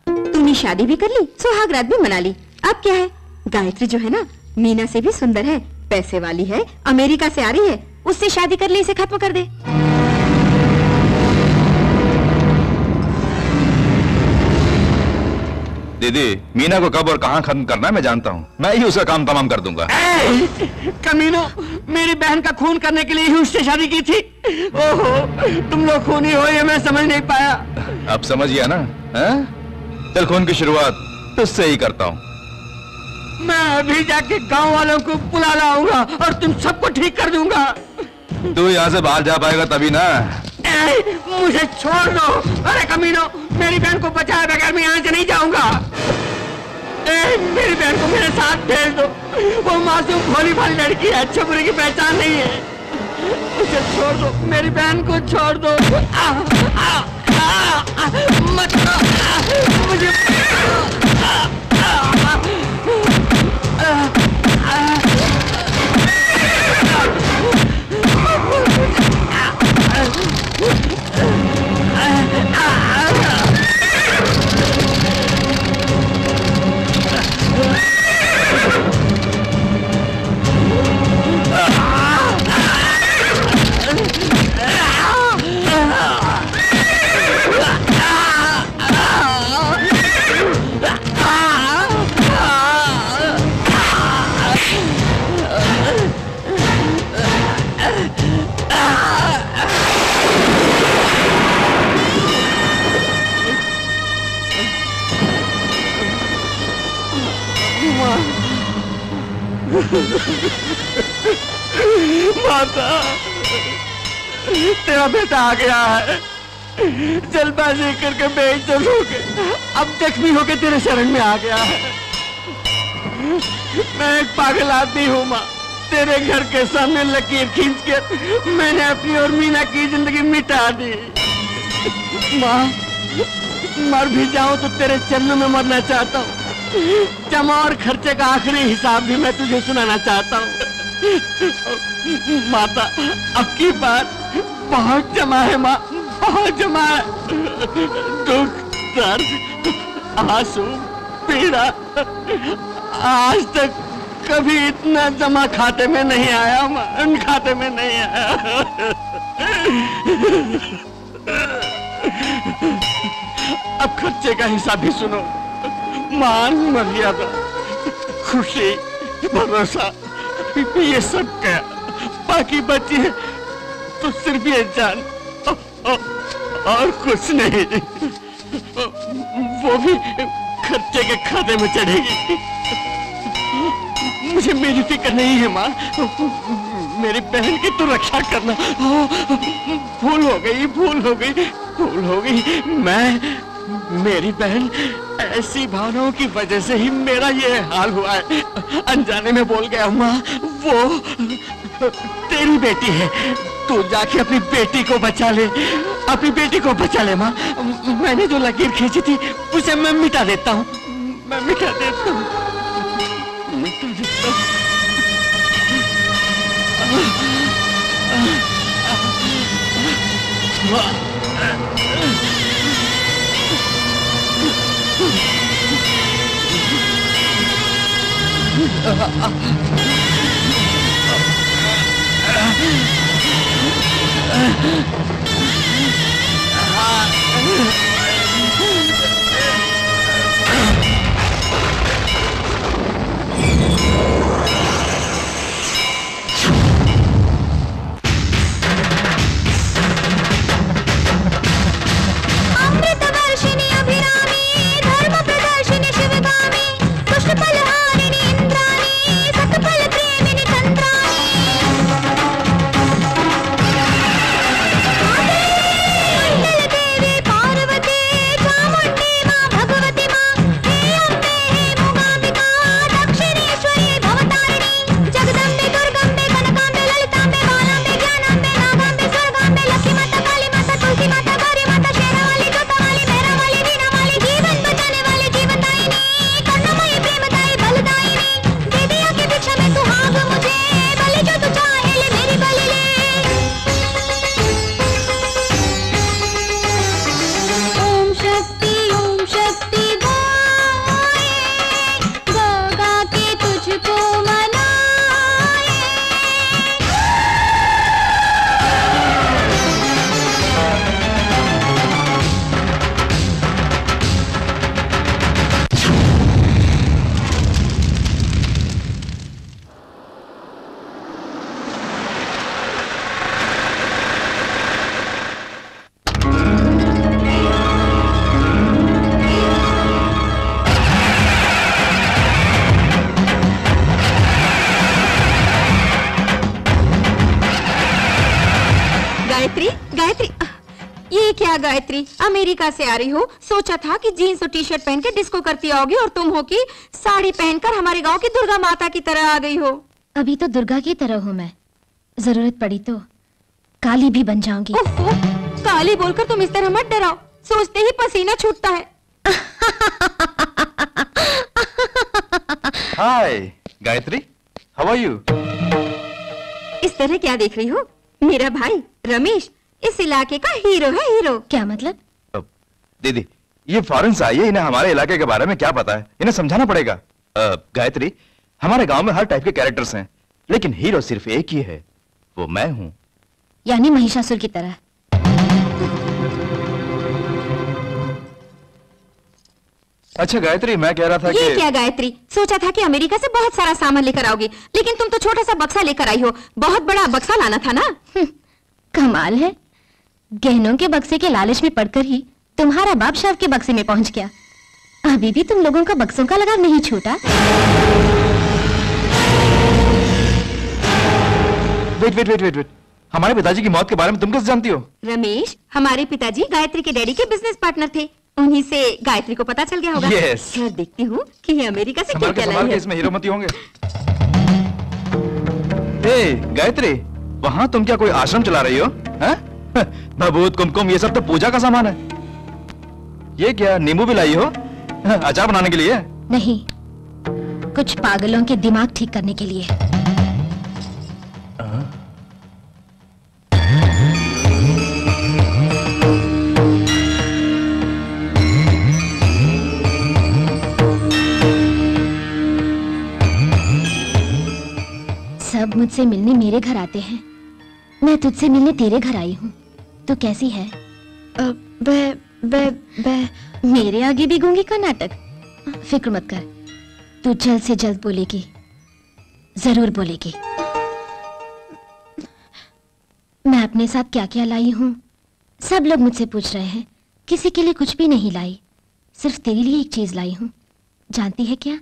तूने शादी भी कर ली, सुहागरात भी मना ली। अब क्या है? गायत्री जो है ना, मीना से भी सुंदर है, पैसे वाली है, अमेरिका से आ रही है। उससे शादी कर ले, इसे खत्म कर दे। दीदी, मीना को कब और कहां खत्म करना है मैं जानता हूं। मैं ही उसका काम तमाम कर दूंगा। कमीनो, मेरी बहन का खून करने के लिए ही उससे शादी की थी। ओहो, तुम लोग खूनी हो ये मैं समझ नहीं पाया। अब समझ गया ना? चल, खून की शुरुआत तुझसे ही करता हूं। मैं अभी जाके गांव वालों को बुला लाऊंगा और तुम सबको ठीक कर दूंगा। तू यहाँ से बाहर जा पाएगा तभी ना। मुझे छोड़ दो। अरे कमीनो, मेरी बहन को बचाए बगैर मैं यहाँ से नहीं जाऊंगा। मेरी बहन को मेरे साथ भेज दो। वो मासूम भोली भाली लड़की है, अच्छे बुरे की पहचान नहीं है। उसे छोड़ दो, मेरी बहन को छोड़ दो। मत मुझे माता, तेरा बेटा आ गया है। जल्दबाजी करके बेइज्जत हो गए, अब जख्मी होके तेरे शरण में आ गया है। मैं एक पागल आदमी हूँ माँ। तेरे घर के सामने लकीर खींच कर मैंने अपनी और मीना की जिंदगी मिटा दी। माँ, मर भी जाऊं तो तेरे चरणों में मरना चाहता हूँ। जमा और खर्चे का आखिरी हिसाब भी मैं तुझे सुनाना चाहता हूँ। माता, अब की बात बहुत जमा है माँ, बहुत जमा है। दुख, दर्द, आंसू, पीड़ा आज तक कभी इतना जमा खाते में नहीं आया, मान खाते में नहीं आया। अब खर्चे का हिसाब भी सुनो। मान मर्यादा, खुशी, भरोसा, ये सब क्या, बाकी बची है तो सिर्फ ये जान और कुछ नहीं। वो भी खर्चे के खाते में चढ़ेगी। मुझे मेरी फिक्र नहीं है माँ, मेरी बहन की तो रक्षा करना। भूल हो गई, भूल हो गई, भूल हो गई। मेरी बहन ऐसी भावनाओं की वजह से ही मेरा ये हाल हुआ है। अनजाने में बोल गया माँ, वो तेरी बेटी है, तू जाके अपनी बेटी को बचा ले, अपनी बेटी को बचा ले माँ। मैंने जो लकीर खींची थी उसे मैं मिटा देता हूँ, मैं मिटा देता हूँ, मिटा देता हूँ। गायत्री, अमेरिका से आ रही हो, सोचा था कि जीन्स और टी शर्ट पहन के डिस्को करती आओगी और तुम हो कि साड़ी पहनकर हमारे गांव की दुर्गा माता की तरह आ गई हो। अभी तो दुर्गा की तरह हूँ मैं, जरूरत पड़ी तो काली भी बन जाऊंगी। काली बोलकर तुम इस तरह मत डराओ, सोचते ही पसीना छूटता है। हाय गायत्री, हाउ आर यू? इस तरह क्या देख रही हो? मेरा भाई रमेश इस इलाके का हीरो है, हीरो। क्या मतलब? दीदी, ये फॉरेन से आई है, इन्हें हमारे इलाके के बारे में क्या पता है, इन्हें समझाना पड़ेगा। गायत्री, हमारे गांव में हर टाइप के कैरेक्टर्स हैं, लेकिन हीरो सिर्फ एक ही है, वो मैं हूं। यानी महिषासुर की तरह। अच्छा गायत्री, मैं कह रहा था ये क्या गायत्री, सोचा था कि अमेरिका से बहुत सारा सामान लेकर आओगी, लेकिन तुम तो छोटा सा बक्सा लेकर आई हो। बहुत बड़ा बक्सा लाना था ना। कमाल है, गहनों के बक्से के लालच में पड़कर ही तुम्हारा बाप शव के बक्से में पहुंच गया। अभी भी तुम लोगों का बक्सों का लगाव नहीं छूटा। वेट, हमारे पिताजी की मौत के बारे में तुम कैसे जानती हो? रमेश, हमारे पिताजी गायत्री के डैडी के बिजनेस पार्टनर थे, उन्हीं से गायत्री को पता चल गया होगा। Yes. देखती हूँ कि ये अमेरिका से क्या लाई है। इसमें हीरोमती होंगे। गायत्री, वहाँ तुम क्या कोई आश्रम चला रही हो? भभूत, कुमकुम, ये सब तो पूजा का सामान है। ये क्या नींबू भी लाई हो? अचार बनाने के लिए? नहीं, कुछ पागलों के दिमाग ठीक करने के लिए। मुझसे मिलने मेरे घर आते हैं, मैं तुझसे मिलने तेरे घर आई हूँ। तू कैसी है? मेरे आगे भी गूंगी का नाटक? फिक्र मत कर, तू जल्द से जल्द बोलेगी, जरूर बोलेगी। मैं अपने साथ क्या क्या लाई हूँ सब लोग मुझसे पूछ रहे हैं। किसी के लिए कुछ भी नहीं लाई, सिर्फ तेरे लिए एक चीज लाई हूँ। जानती है क्या?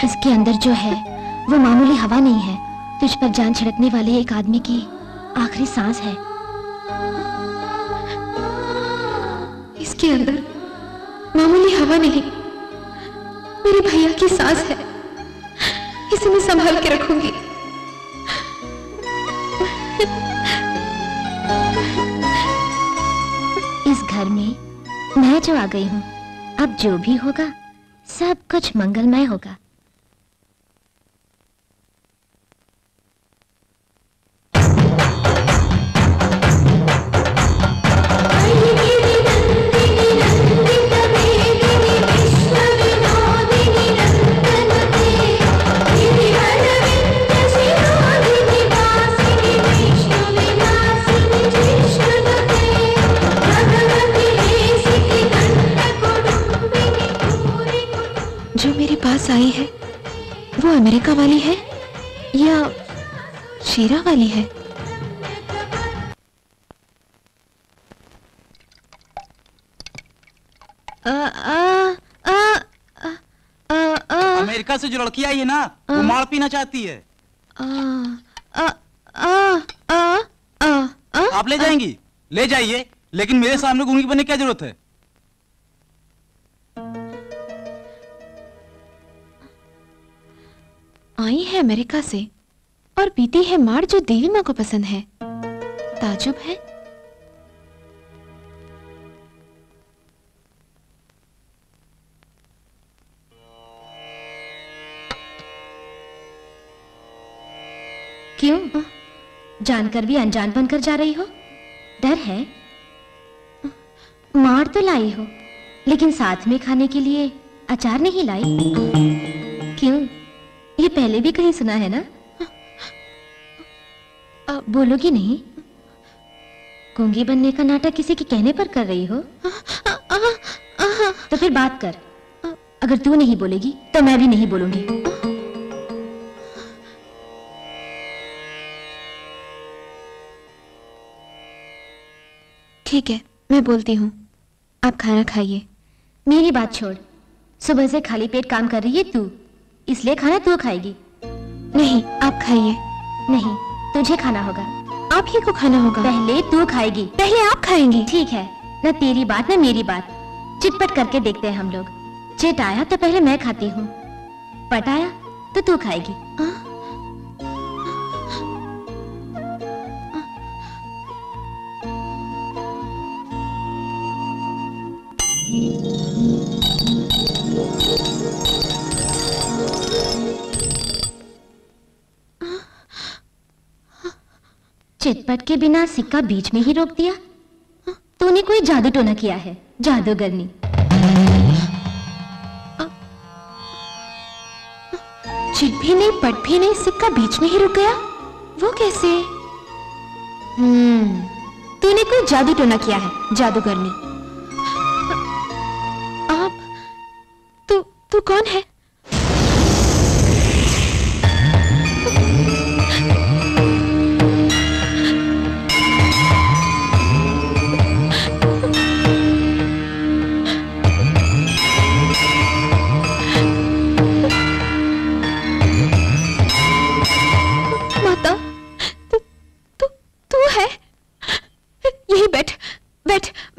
इसके अंदर जो है वो मामूली हवा नहीं है, तुझ पर जान छिड़कने वाले एक आदमी की आखिरी सांस है। इसके अंदर मामूली हवा नहीं, मेरे भैया की सांस है। इसे मैं संभाल के रखूंगी। इस घर में मैं जो आ गई हूँ, अब जो भी होगा सब कुछ मंगलमय होगा। जो मेरे पास आई है वो अमेरिका वाली है या शीरा वाली है? अमेरिका से जो लड़की आई है ना, वो मार पीना चाहती है। आप ले जाएंगी? ले जाइए, लेकिन मेरे सामने गूंगी बनने की क्या जरूरत है? आई है अमेरिका से और पीती है मार जो देवी माँ को पसंद है। ताजुब है। क्यों? जानकर भी अनजान बनकर जा रही हो? डर है? मार तो लाई हो, लेकिन साथ में खाने के लिए अचार नहीं लाई। क्यों? ये पहले भी कहीं सुना है ना? बोलोगी नहीं? गूंगी बनने का नाटक किसी के कहने पर कर रही हो? तो फिर बात कर। अगर तू नहीं बोलेगी तो मैं भी नहीं बोलूंगी। ठीक है, मैं बोलती हूँ। आप खाना खाइए। मेरी बात छोड़, सुबह से खाली पेट काम कर रही है तू, इसलिए खाना तू खाएगी। नहीं, आप खाइए। नहीं, तुझे खाना होगा। आप ही को खाना होगा। पहले तू खाएगी। पहले आप खाएंगी। ठीक है, न तेरी बात न मेरी बात, चिटपट करके देखते हैं हम लोग। चिट आया तो पहले मैं खाती हूँ, पट आया तो तू खाएगी। चिटपट के बिना सिक्का बीच में ही रोक दिया। तूने कोई जादू टोना किया है, जादूगरनी। चिट भी नहीं, पट भी नहीं, सिक्का बीच में ही रुक गया। वो कैसे? तूने कोई जादू टोना किया है, जादूगरनी। आप तू कौन है?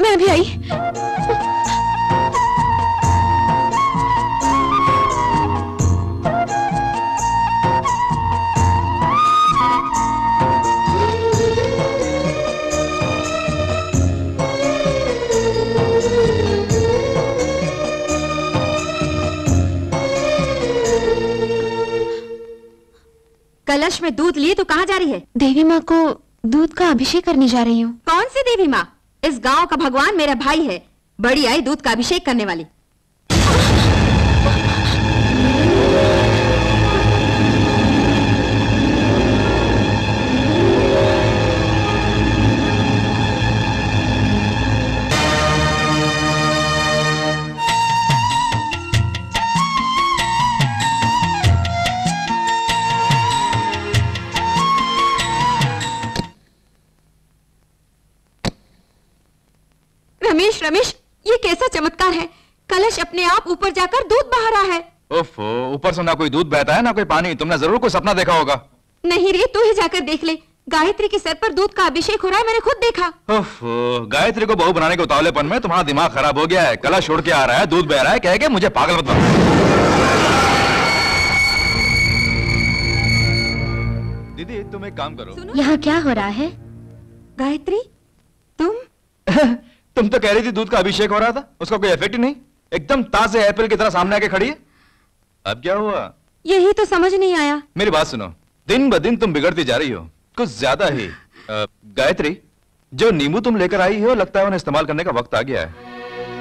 मैं भी आई। कलश में दूध लिए तो कहाँ जा रही है? देवी माँ को दूध का अभिषेक करने जा रही हूँ। कौन सी देवी माँ? इस गांव का भगवान मेरा भाई है, बड़ी आई दूध का अभिषेक करने वाली। रमेश रमेश, ये कैसा चमत्कार है? कलश अपने आप ऊपर जाकर दूध बहा रहा है। उफ, ऊपर से ना कोई दूध बहता है ना कोई पानी। तुमने जरूर कोई सपना देखा होगा। नहीं रे, तू ही जाकर देख ले। गायत्री के सर पर दूध का अभिषेक हो रहा है, मैंने खुद देखा। उफ, गायत्री को बहू बनाने के उतावलेपन में तुम्हारा दिमाग खराब हो गया है। कलश छोड़ के आ रहा है, दूध बह रहा है, कह के मुझे पागल मत बना। दीदी तुम एक काम करो। यहाँ क्या हो रहा है? गायत्री तुम तुम तो कह रही थी दूध का अभिषेक हो रहा था, उसका कोई इफेक्ट ही नहीं। एकदम ताजे एप्पल की तरह सामने आके खड़ी है। अब क्या हुआ? यही तो समझ नहीं आया। मेरी बात सुनो, दिन ब दिन तुम बिगड़ती जा रही हो, कुछ ज्यादा ही। गायत्री, जो नींबू तुम लेकर आई हो, लगता है उन्हें इस्तेमाल करने का वक्त आ गया है।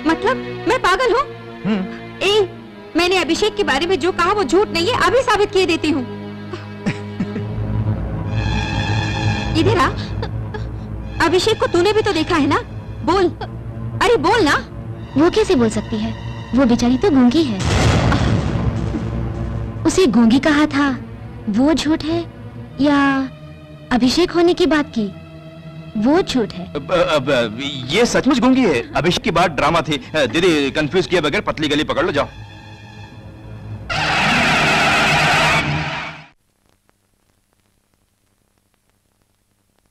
मतलब मैं पागल हूँ? मैंने अभिषेक के बारे में जो कहा वो झूठ नहीं है, अभी साबित किए देती हूँ। इधर आ, अभिषेक को तूने भी तो देखा है ना? बोल, अरे बोल ना। वो कैसे बोल सकती है? वो बेचारी तो गूंगी है। उसे गूंगी कहा था, वो झूठ है? या अभिषेक होने की बात की, वो झूठ है? ये सचमुच गूंगी है। अभिषेक की बात ड्रामा थी। दीदी कंफ्यूज किए बगैर पतली गली पकड़ लो, जाओ।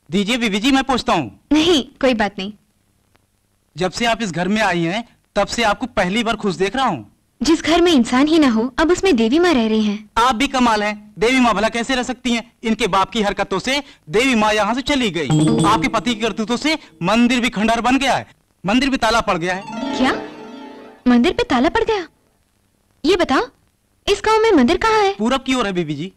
दीजिए बीबी जी, मैं पूछता हूँ। नहीं, कोई बात नहीं। जब से आप इस घर में आई हैं, तब से आपको पहली बार खुश देख रहा हूँ। जिस घर में इंसान ही ना हो, अब उसमें देवी माँ रह रही हैं। आप भी कमाल हैं। देवी माँ भला कैसे रह सकती हैं? इनके बाप की हरकतों से देवी माँ यहाँ से चली गई। आपके पति की करतूतों से मंदिर भी खंडहर बन गया है, मंदिर भी ताला पड़ गया है। क्या? मंदिर पे ताला पड़ गया? ये बताओ, इस गाँव में मंदिर कहाँ है? पूरब की ओर है बीबी जी।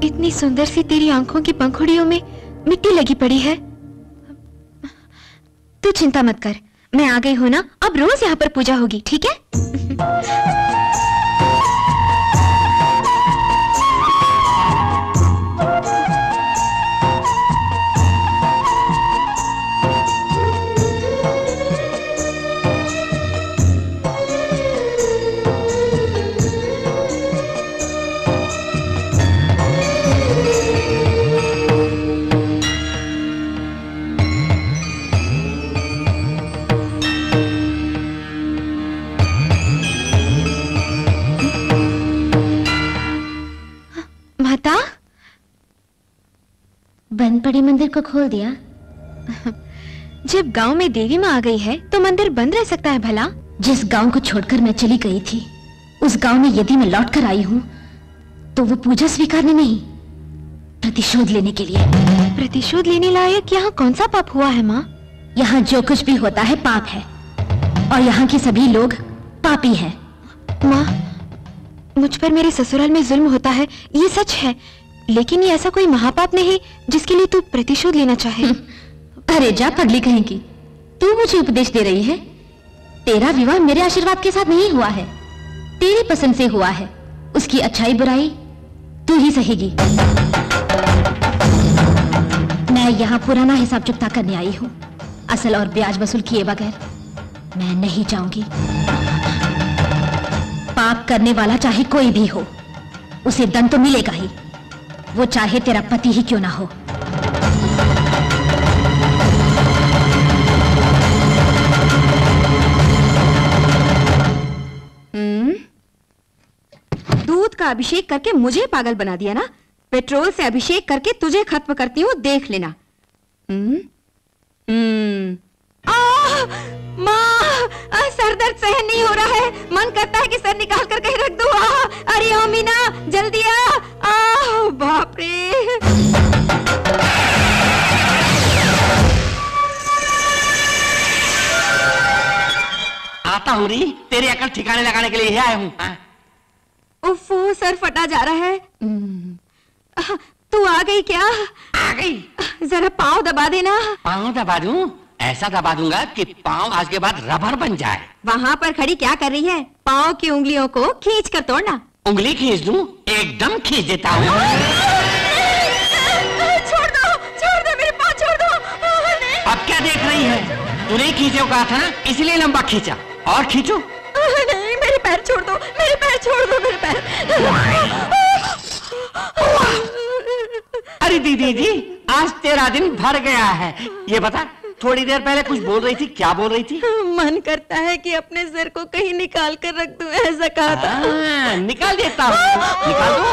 इतनी सुंदर सी तेरी आंखों की पंखुड़ियों में मिट्टी लगी पड़ी है। तू चिंता मत कर, मैं आ गई हूं ना, अब रोज यहाँ पर पूजा होगी, ठीक है? बंद पड़े मंदिर को खोल दिया। जब गांव में देवी माँ आ गई है तो मंदिर बंद रह सकता है भला? जिस गांव को छोड़कर मैं चली गई थी, उस गांव में यदि मैं लौट कर आई हूँ तो वो पूजा स्वीकारने नहीं, प्रतिशोध लेने के लिए। प्रतिशोध लेने लायक यहाँ कौन सा पाप हुआ है माँ? यहाँ जो कुछ भी होता है पाप है, और यहाँ के सभी लोग पापी हैं। माँ, मुझ पर मेरे ससुराल में जुल्म होता है, ये सच है, लेकिन ये ऐसा कोई महापाप नहीं जिसके लिए तू प्रतिशोध लेना चाहे। अरे जा पगली कहेंगी, तू मुझे उपदेश दे रही है? तेरा विवाह मेरे आशीर्वाद के साथ नहीं हुआ है, तेरी पसंद से हुआ है। उसकी अच्छाई बुराई तू ही सहेगी। मैं यहाँ पुराना हिसाब चुकता करने आई हूँ। असल और ब्याज वसूल किए बगैर मैं नहीं जाऊंगी। पाप करने वाला चाहे कोई भी हो, उसे दंड तो मिलेगा ही, वो चाहे तेरा पति ही क्यों ना हो। दूध का अभिषेक करके मुझे पागल बना दिया ना? पेट्रोल से अभिषेक करके तुझे खत्म करती हूँ, देख लेना। माँ, सर दर्द सहन नहीं हो रहा है, मन करता है कि सर निकाल कर कहीं रख दूं। अरे ओ मीना, जल्दी आ। बाप रे। आता हूँ री, तेरी अकल ठिकाने लगाने के लिए ही आया हूँ। उफ़, सर फटा जा रहा है। तू आ गई क्या? आ गई। जरा पाँव दबा देना। पाँव दबा दूं? ऐसा दबा दूंगा कि पाँव आज के बाद रबर बन जाए। वहाँ पर खड़ी क्या कर रही है? पाँव की उंगलियों को खींच कर तोड़ना। उंगली खींच दूं? एकदम खींच देता हूँ। छोड़ दो मेरे पाँव छोड़ दो। अब क्या देख रही है? तूने खींचे को कहा था ना, इसलिए लंबा खींचा। और खींचो। नहीं, मेरे पैर छोड़ दो, मेरे पैर छोड़ दो, मेरे पैर। अरे दीदी जी, आज तेरा दिन भर गया है। ये बता, थोड़ी देर पहले कुछ बोल रही थी, क्या बोल रही थी? मन करता है कि अपने सर को कहीं निकाल कर रख दूं, ऐसा कहा था। निकाल देता हूँ, निकाल दो।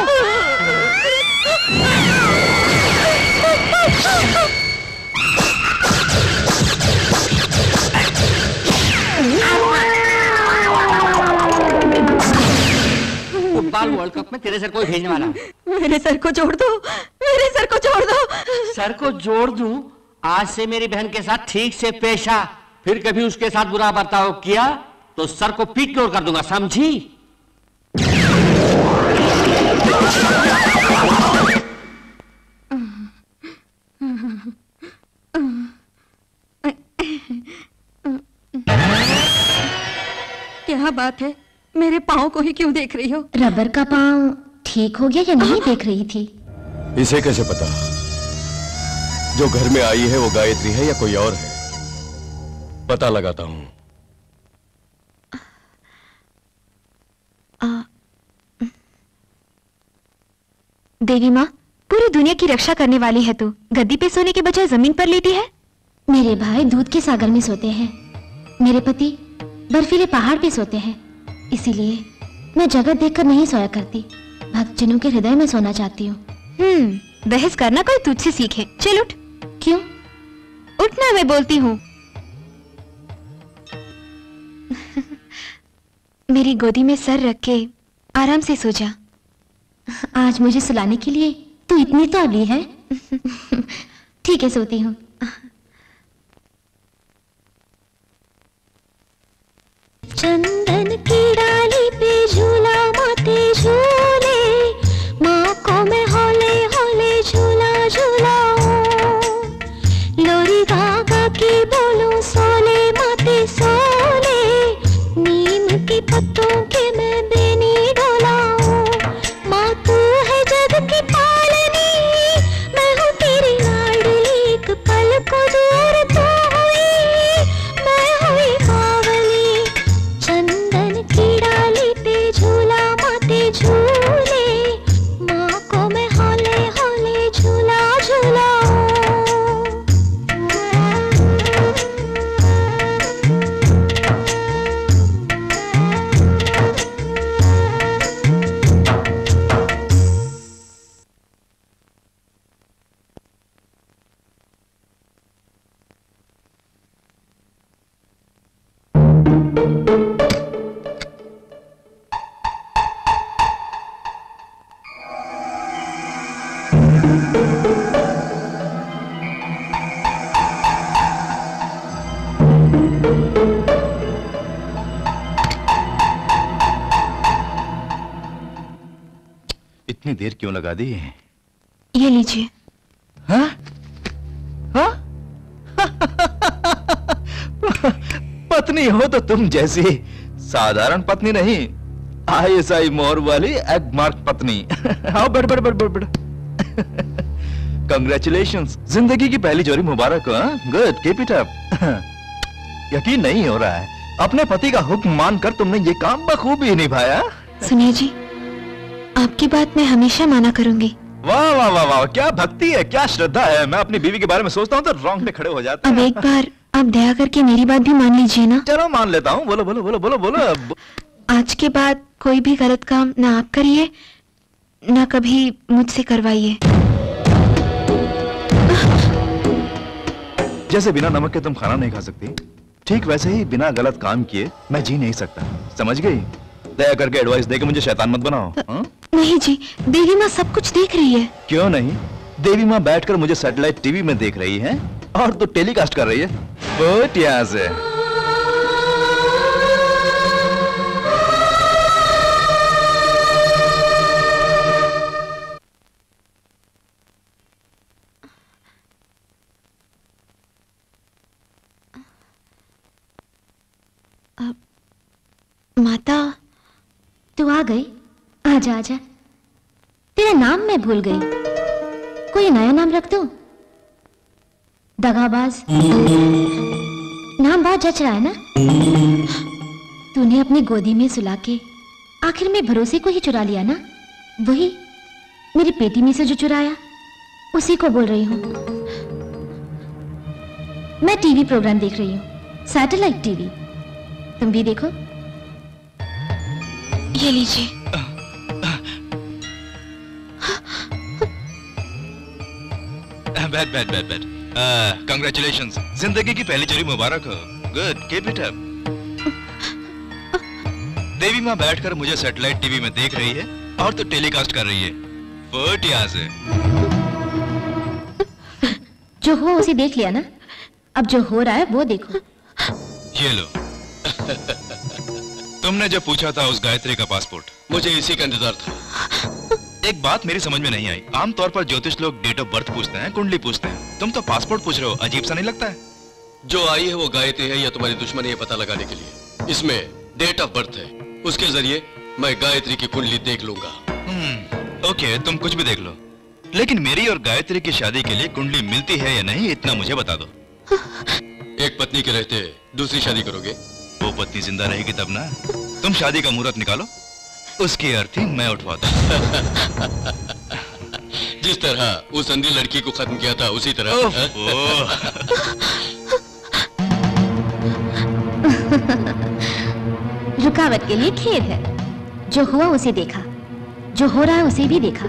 फुटबॉल वर्ल्ड कप में तेरे सर को भेजने वाला। मेरे सर को जोड़ दो, मेरे सर को जोड़ दो। सर को जोड़ दूं? आज से मेरी बहन के साथ ठीक से पेश आ, फिर कभी उसके साथ बुरा बर्ताव किया तो सर को पीट तोड़ कर दूंगा, समझी? क्या बात है, मेरे पाँव को ही क्यों देख रही हो? रबर का पाँव ठीक हो गया या नहीं देख रही थी? इसे कैसे पता? जो घर में आई है वो गायत्री है या कोई और है? पता लगाता हूं। देवी माँ, पूरी दुनिया की रक्षा करने वाली है तू, गद्दी पे सोने के बजाय जमीन पर लेटी है। मेरे भाई दूध के सागर में सोते हैं, मेरे पति बर्फीले पहाड़ पे सोते हैं, इसीलिए मैं जगत देखकर नहीं सोया करती, भक्तजनों के हृदय में सोना चाहती हूँ। बहस करना कोई तुझसे सीखे। चल उठ। क्यों? उठना, मैं बोलती हूँ। मेरी गोदी में सर रख के आराम से सो जा। आज मुझे सुलाने के लिए तू इतनी तो अबली है। ठीक है, सोती हूँ। चंदन की डाली पे झूला माते झूले, माँ को मैं हौले हौले झूला झूलाऊं, लोरी गागा की बोलूं सोले माते सोले, नीम के पत्तों के मैं बेनी डोलाऊं, माँ तू है जग की पालनी, मैं हूँ तेरी लाडली, एक पल को दूर तू हुई, मैं हुई बावली, चंदन की डाली पे झूला माते झूले, माँ को मैं हौले हौले झूला झूलाऊं। इतनी देर क्यों लगा दी? ये लीजिए। हाँ? हाँ? पत्नी हो तो तुम जैसी साधारण पत्नी नहीं, ISI मोहर वाली एग मार्क पत्नी। आओ बैठ बैठ बैठ बैठ। कंग्रेचुलेशंस, जिंदगी की पहली जोड़ी मुबारक हो। Good, keep it up. यकीन नहीं हो रहा है, अपने पति का हुक्म मानकर तुमने ये काम बखूबी निभाया। सुनिए जी, आपकी बात मैं हमेशा माना करूंगी। वाह वाह वाह वाह, क्या भक्ति है, क्या श्रद्धा है। मैं अपनी बीवी के बारे में सोचता हूँ तो रोंगटे खड़े हो जाते हैं। अब एक बार आप दया करके मेरी बात भी मान लीजिए ना। चलो मान लेता हूँ, बोलो बोलो बोलो बोलो बोलो। आज के बाद कोई भी गलत काम ना आप करिए, ना कभी मुझसे करवाइए। जैसे बिना नमक के तुम खाना नहीं खा सकती, ठीक वैसे ही बिना गलत काम किए मैं जी नहीं सकता। समझ गई? दया करके एडवाइस देके मुझे शैतान मत बनाओ। नहीं जी, देवी माँ सब कुछ देख रही है। क्यों नहीं? देवी माँ बैठकर मुझे सैटेलाइट टीवी में देख रही है और तो टेलीकास्ट कर रही है। बहुत यहाँ से। माता, तू आ गई? आजा आजा। तेरा नाम मैं भूल गई, कोई नया नाम रख दो। दगाबाज नाम बहुत जच रहा है ना? तूने अपनी गोदी में सुला के आखिर में भरोसे को ही चुरा लिया ना? वही मेरी पेटी में से जो चुराया, उसी को बोल रही हूँ। मैं टीवी प्रोग्राम देख रही हूँ, सैटेलाइट टीवी। तुम भी देखो। ये लीजिए। Bad bad bad bad. Congratulations, जिंदगी की पहली चोरी मुबारक हो। Good, keep it up. देवी माँ बैठकर मुझे सैटेलाइट टीवी में देख रही है और तो टेलीकास्ट कर रही है। फट यहाँ से। जो हो उसे देख लिया ना, अब जो हो रहा है वो देखो। ये लो। तुमने जब पूछा था उस गायत्री का पासपोर्ट, मुझे इसी का इंतजार था। एक बात मेरी समझ में नहीं आई, आमतौर पर ज्योतिष लोग डेट ऑफ बर्थ पूछते हैं, कुंडली पूछते हैं, तुम तो पासपोर्ट पूछ रहे हो, अजीब सा नहीं लगता है? जो आई है वो गायत्री है या तुम्हारी दुश्मन है, ये पता लगाने के लिए इसमें डेट ऑफ बर्थ है, उसके जरिए मैं गायत्री की कुंडली देख लूंगा। ओके, तुम कुछ भी देख लो, लेकिन मेरी और गायत्री की शादी के लिए कुंडली मिलती है या नहीं, इतना मुझे बता दो। एक पत्नी के रहते दूसरी शादी करोगे? वो पत्नी जिंदा रहेगी तब ना। तुम शादी का मुहूर्त निकालो, उसकी अर्थी मैं उठवाता। जिस तरह उस अंधी लड़की को खत्म किया था उसी तरह। रुकावट के लिए खेद है। जो हुआ उसे देखा, जो हो रहा है उसे भी देखा।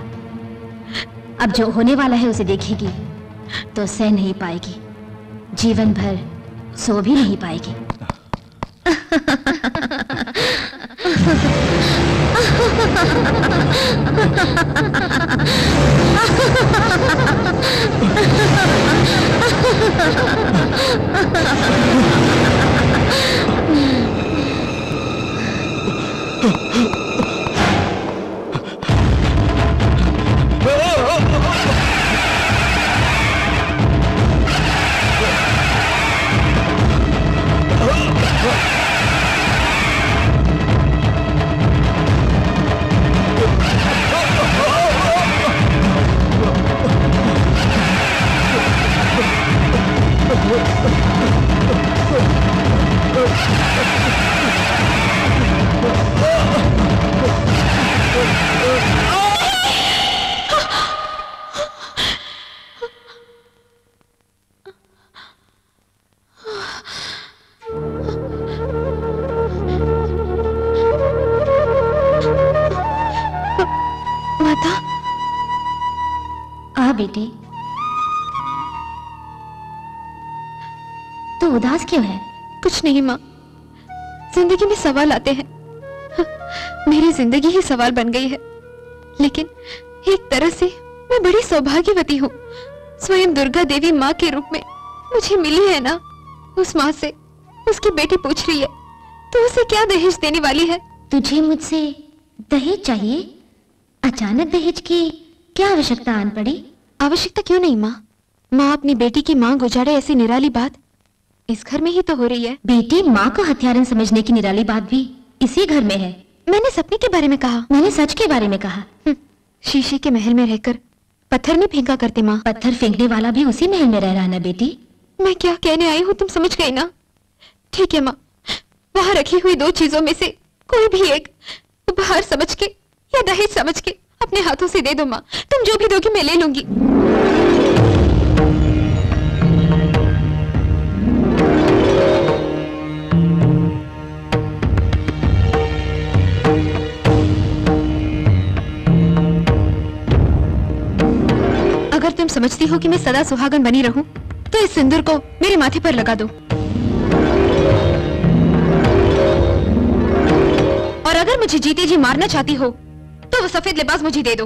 अब जो होने वाला है उसे देखेगी तो सह नहीं पाएगी, जीवन भर सो भी नहीं पाएगी। बेटे, तो उदास क्यों है? कुछ नहीं माँ, जिंदगी में सवाल आते हैं। मेरी जिंदगी ही सवाल बन गई है, लेकिन एक तरह से मैं बड़ी सौभाग्यवती हूँ। स्वयं दुर्गा देवी माँ के रूप में मुझे मिली है ना। उस माँ से उसकी बेटी पूछ रही है तो उसे क्या दहेज देने वाली है? तुझे मुझसे दहेज चाहिए? अचानक दहेज की क्या आवश्यकता आन पड़ी? आवश्यकता क्यों नहीं माँ? माँ अपनी बेटी की मांग उजाड़े ऐसी निराली बात इस घर में ही तो हो रही है। बेटी माँ को हत्यारन समझने की निराली बात भी इसी घर में है। मैंने सपने के बारे में कहा। मैंने सच के बारे में कहा। शीशे के महल में रहकर पत्थर नहीं फेंका करते माँ। पत्थर फेंकने वाला भी उसी महल में रह रहा है ना बेटी। मैं क्या कहने आई हूँ तुम समझ गई ना? ठीक है माँ, वहाँ रखी हुई दो चीजों में से कोई भी एक उपहार समझ के या दहेज समझ के अपने हाथों से दे दो माँ। तुम जो भी दोगी मैं ले लूंगी। अगर तुम समझती हो कि मैं सदा सुहागन बनी रहूं, तो इस सिंदूर को मेरे माथे पर लगा दो। और अगर मुझे जीते जी मारना चाहती हो तो वो सफेद लिबास मुझे दे दो।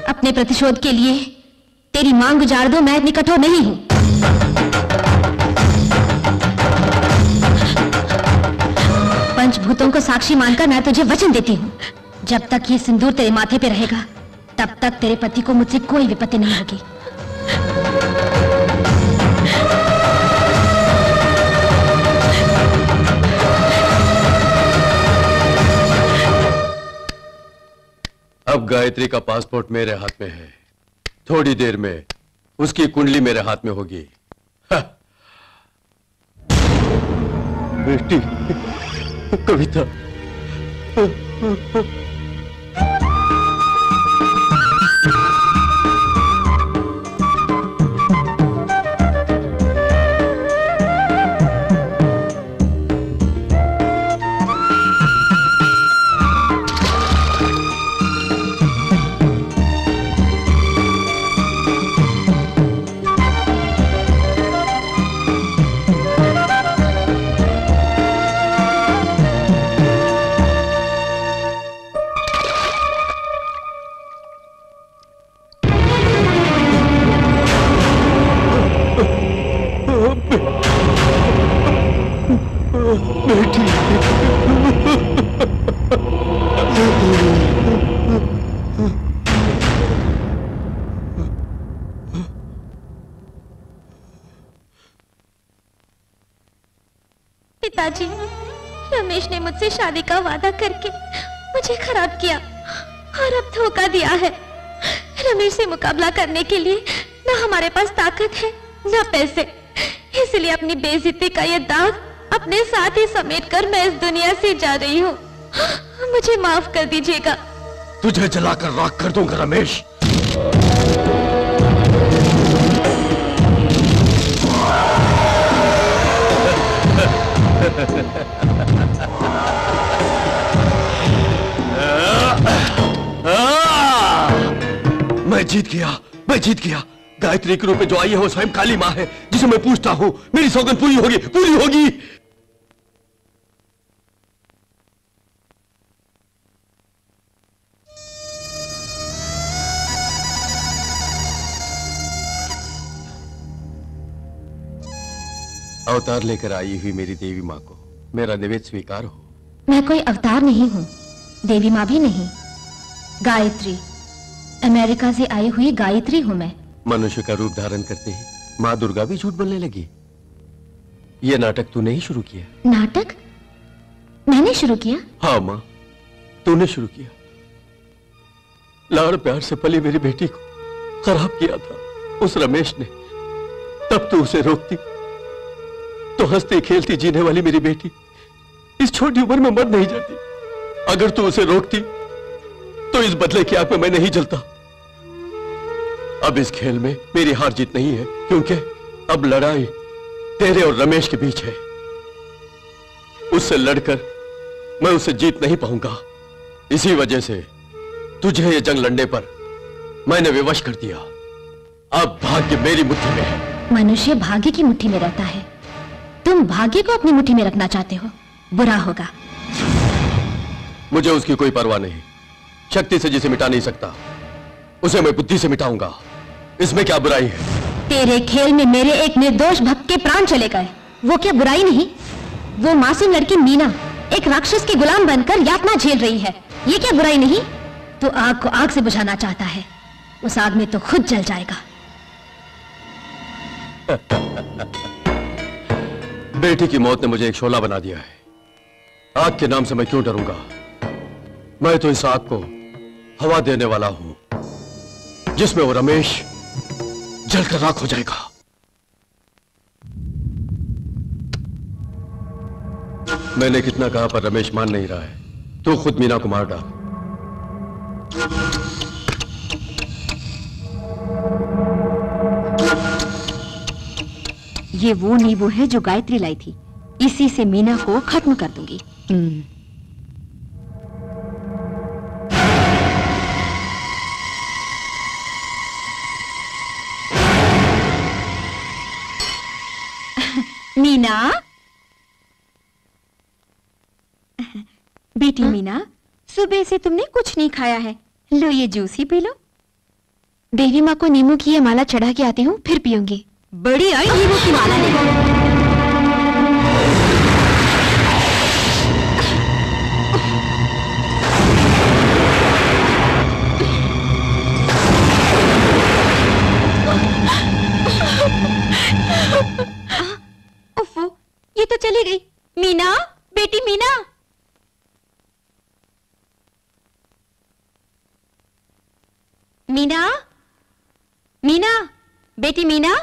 अपने प्रतिशोध के लिए तेरी मांग गुजार दो, मैं इतनी कठोर नहीं हूं। पंचभूतों को साक्षी मानकर मैं तुझे वचन देती हूं, जब तक ये सिंदूर तेरे माथे पे रहेगा तब तक तेरे पति को मुझसे कोई विपत्ति नहीं होगी। अब गायत्री का पासपोर्ट मेरे हाथ में है, थोड़ी देर में उसकी कुंडली मेरे हाथ में होगी। बेटी कविता, पिताजी, रमेश ने मुझसे शादी का वादा करके मुझे खराब किया और अब धोखा दिया है। रमेश से मुकाबला करने के लिए न हमारे पास ताकत है न पैसे, इसलिए अपनी बेइज्जती का ये दाग अपने साथ ही समेट कर मैं इस दुनिया से जा रही हूँ। मुझे माफ कर दीजिएगा। तुझे जलाकर राख कर दूंगा रमेश। मैं जीत गया, मैं जीत गया। गायत्री के रूप में जो आई है वो स्वयं काली मां है, जिसे मैं पूछता हूं। मेरी सौगंध पूरी होगी, पूरी होगी। अवतार लेकर आई हुई मेरी देवी मां को मेरा निवेदन स्वीकार हो। मैं कोई अवतार नहीं हूँ, देवी माँ भी नहीं। गायत्री, अमेरिका से आई हुई गायत्री हूँ मैं। मनुष्य का रूप धारण करते ही माँ दुर्गा भी झूठ बोलने लगी। ये नाटक तूने ही शुरू किया। नाटक मैंने शुरू किया? हाँ माँ, तूने शुरू किया। लाड़ प्यार से पली मेरी बेटी को खराब किया था उस रमेश ने। तब तू उसे रोकती तो हंसती खेलती जीने वाली मेरी बेटी इस छोटी उम्र में मर नहीं जाती। अगर तू उसे रोकती तो इस बदले की आग में मैं नहीं जलता। अब इस खेल में मेरी हार जीत नहीं है, क्योंकि अब लड़ाई तेरे और रमेश के बीच है। उससे लड़कर मैं उसे जीत नहीं पाऊंगा। इसी वजह से तुझे ये जंग लड़ने पर मैंने विवश कर दिया। अब भाग्य मेरी मुट्ठी में है। मनुष्य भाग्य की मुट्ठी में रहता है, तुम भाग्य को अपनी मुट्ठी में रखना चाहते हो। बुरा होगा। मुझे उसकी कोई परवाह नहीं। शक्ति से जिसे मिटा नहीं सकता उसे मैं बुद्धि से मिटाऊंगा। इसमें क्या बुराई है? तेरे खेल में मेरे एक निर्दोष भक्त के प्राण चले गए, वो क्या बुराई नहीं? वो मासूम लड़की मीना एक राक्षस के गुलाम बनकर यातना झेल रही है, ये क्या बुराई नहीं? तो आग को आग से बुझाना चाहता है, उस आग में तो खुद जल जाएगा। बेटी की मौत ने मुझे एक शोला बना दिया है। आग के नाम से मैं क्यों डरूंगा? मैं तो इस आग को हवा देने वाला हूं, जिसमें वो रमेश जलकर राख हो जाएगा। मैंने कितना कहा पर रमेश मान नहीं रहा है। तू खुद मीना को मार डाल। ये वो नींबू है जो गायत्री लाई थी, इसी से मीना को खत्म कर दूंगी। मीना, बेटी मीना, सुबह से तुमने कुछ नहीं खाया है, लो ये जूस ही पी लो। देवी माँ को नींबू की ये माला चढ़ा के आती हूँ, फिर पीऊंगी। बड़ी आई नींबू की माला ले। उफ़ो, ये तो चली गई। मीना, बेटी मीना। मीना, मीना, बेटी मीना।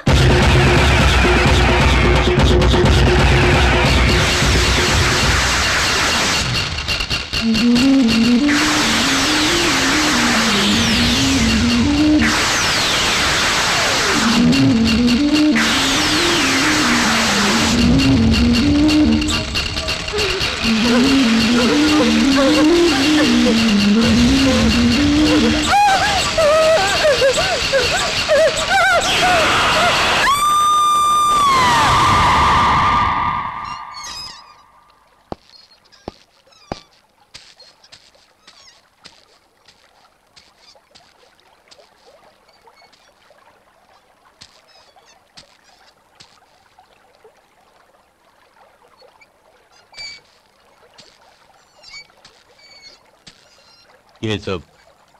ये सब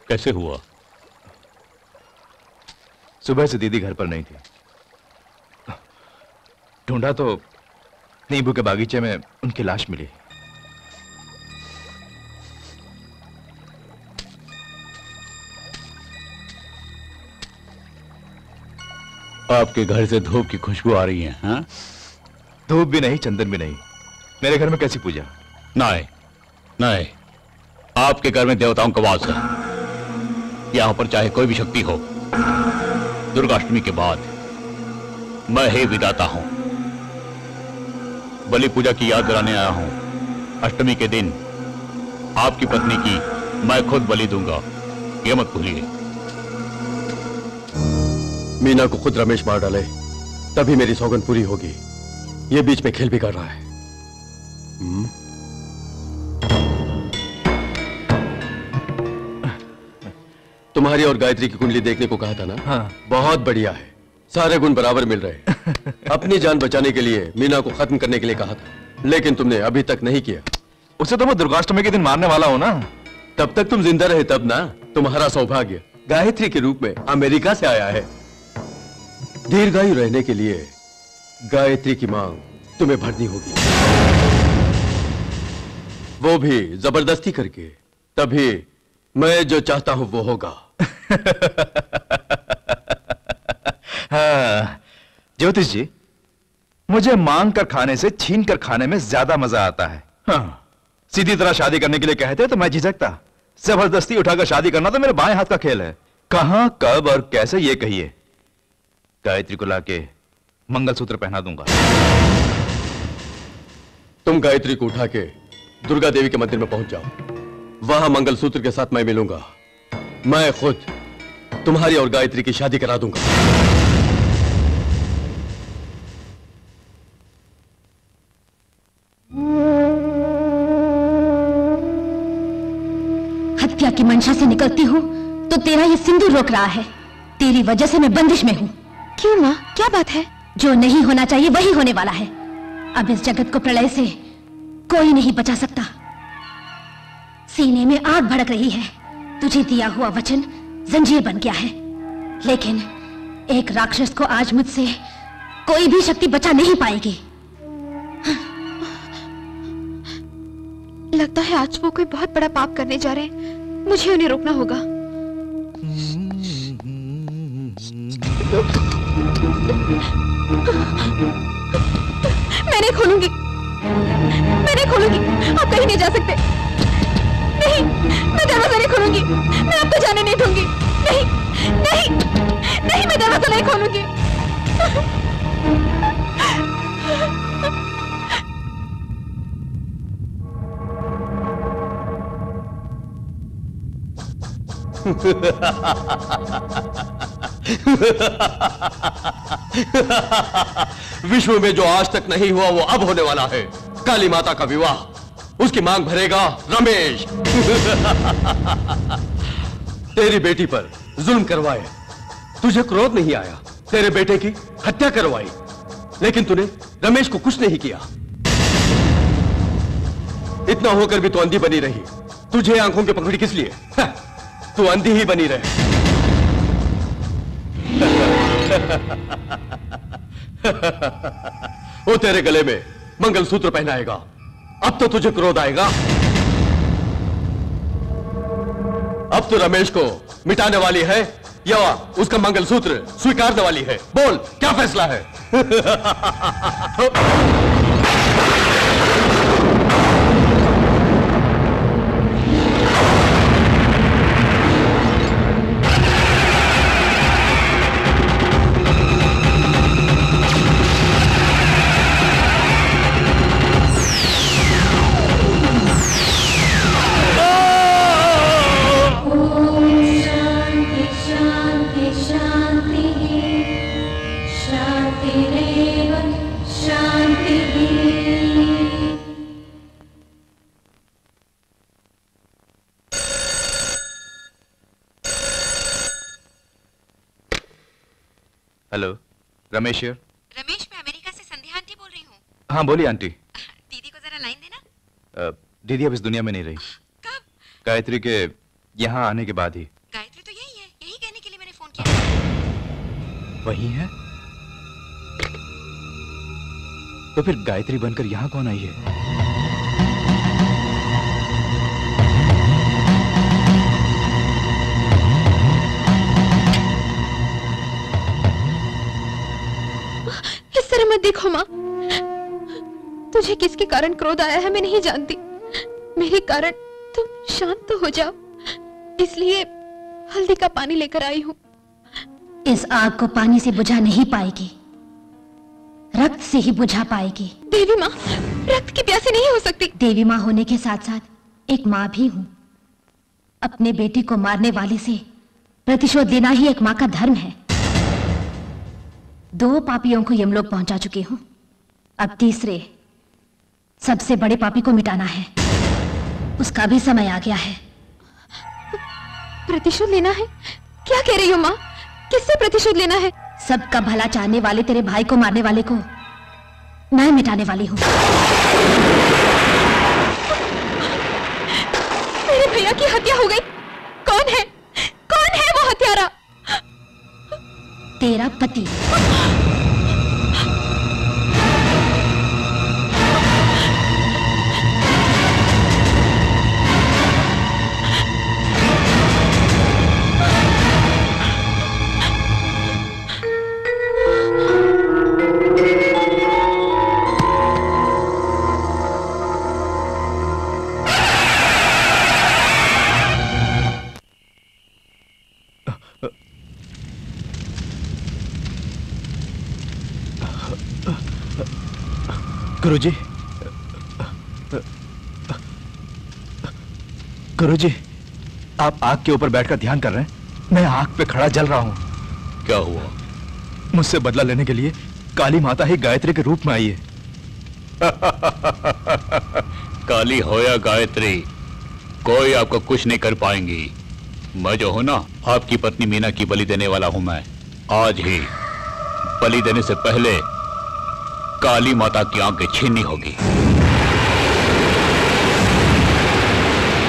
कैसे हुआ? सुबह से दीदी घर पर नहीं थी। ढूंढा तो नींबू के बागीचे में उनकी लाश मिली। आपके घर से धूप की खुशबू आ रही है। हाँ? धूप भी नहीं, चंदन भी नहीं। मेरे घर में कैसी पूजा? नहीं, नहीं, आपके घर में देवताओं का वास है। यहां पर चाहे कोई भी शक्ति हो, दुर्गाष्टमी के बाद मैं ही विदाता हूं। बलि पूजा की याद दिलाने आया हूं। अष्टमी के दिन आपकी पत्नी की मैं खुद बलि दूंगा, ये मत भूलिए। मीना को खुद रमेश मार डाले तभी मेरी सौगंध पूरी होगी। ये बीच में खेल भी कर रहा है। तुम्हारी और गायत्री की कुंडली देखने को कहा था ना? हाँ। बहुत बढ़िया है, सारे गुण बराबर मिल रहे। अपनी जान बचाने के लिए मीना को खत्म करने के लिए कहा था, लेकिन तुमने अभी तक नहीं किया। उसे तो मैं दुर्गाष्टमी के दिन मारने वाला हूं ना। तब तक तुम जिंदा रहे तब ना। तुम्हारा सौभाग्य गायत्री के रूप में अमेरिका से आया है। दीर्घायु रहने के लिए गायत्री की मांग तुम्हें भरनी होगी, वो भी जबरदस्ती करके। तभी मैं जो चाहता हूं वो होगा। हाँ, ज्योतिष जी, मुझे मांग कर खाने से छीन कर खाने में ज्यादा मजा आता है। हाँ, सीधी तरह शादी करने के लिए कहते तो मैं झिझकता। जबरदस्ती उठाकर शादी करना तो मेरे बाएं हाथ का खेल है। कहां, कब और कैसे ये कहिए। गायत्री को लाके मंगलसूत्र पहना दूंगा। तुम गायत्री को उठा के दुर्गा देवी के मंदिर में पहुंच जाओ। वहां मंगलसूत्र के साथ मैं मिलूंगा। मैं खुद तुम्हारी और गायत्री की शादी करा दूंगा। हत्या की मंशा से निकलती हूँ तो तेरा ये सिंदूर रोक रहा है। तेरी वजह से मैं बंदिश में हूँ। क्यों माँ, क्या बात है? जो नहीं होना चाहिए वही होने वाला है। अब इस जगत को प्रलय से कोई नहीं बचा सकता। सीने में आग भड़क रही है। तुझे दिया हुआ वचन जंजीर बन गया है, लेकिन एक राक्षस को आज मुझसे कोई भी शक्ति बचा नहीं पाएगी। लगता है आज वो कोई बहुत बड़ा पाप करने जा रहे हैं। मुझे उन्हें रोकना होगा। मैं नहीं खोलूंगी, मैं नहीं खोलूंगी। आप कहीं नहीं जा सकते। नहीं, मैं दरवाजा नहीं खोलूंगी। मैं आपको जाने नहीं दूंगी। नहीं, नहीं, नहीं, मैं दरवाजा नहीं खोलूंगी। विश्व में जो आज तक नहीं हुआ वो अब होने वाला है। काली माता का विवाह, उसकी मांग भरेगा रमेश। तेरी बेटी पर जुल्म करवाए, तुझे क्रोध नहीं आया, तेरे बेटे की हत्या करवाई, लेकिन तूने रमेश को कुछ नहीं किया। इतना होकर भी तू अंधी बनी रही। तुझे आंखों की पकड़ी किस लिए? तू अंधी ही बनी रहे। वो तेरे गले में मंगलसूत्र पहनाएगा। अब तो तुझे क्रोध आएगा। अब तो रमेश को मिटाने वाली है या उसका मंगलसूत्र स्वीकारने वाली है? बोल, क्या फैसला है? Hello, Ramesh here. रमेश, मैं अमेरिका से संध्या आंटी बोल रही हूँ। हाँ बोलिए आंटी। दीदी को जरा लाइन देना। दीदी अब इस दुनिया में नहीं रही। कब? गायत्री के यहाँ आने के बाद ही। गायत्री तो यही है, यही कहने के लिए मैंने फोन किया। वही है? तो फिर गायत्री बनकर यहाँ कौन आई है? इस तरह मत देखो माँ। तुझे किसके कारण क्रोध आया है मैं नहीं जानती। मेरे कारण तुम शांत तो हो जाओ, इसलिए हल्दी का पानी लेकर आई हूँ। इस आग को पानी से बुझा नहीं पाएगी, रक्त से ही बुझा पाएगी। देवी माँ, रक्त की प्यासी नहीं हो सकती। देवी माँ होने के साथ साथ एक माँ भी हूँ। अपने बेटी को मारने वाले से प्रतिशोध लेना ही एक माँ का धर्म है। 2 पापियों को यमलोक पहुंचा चुकी हूं, अब तीसरे सबसे बड़े पापी को मिटाना है। उसका भी समय आ गया है। प्रतिशोध लेना है? क्या कह रही हो माँ? किससे प्रतिशोध लेना है? सबका भला चाहने वाले तेरे भाई को मारने वाले को मैं मिटाने वाली हूँ। मेरे भैया की हत्या हो गई। कौन है? कौन है वो हत्यारा? तेरा पति। गुरुजी, गुरुजी, आप आग के ऊपर बैठकर ध्यान कर रहे हैं। मैं आग पे खड़ा जल रहा हूँ। क्या हुआ? मुझसे बदला लेने के लिए काली माता ही गायत्री के रूप में आई है। काली हो या गायत्री, कोई आपको कुछ नहीं कर पाएंगी। मैं जो हूं ना, आपकी पत्नी मीना की बलि देने वाला हूं। मैं आज ही बलि देने से पहले काली माता की आंखें छीननी होगी।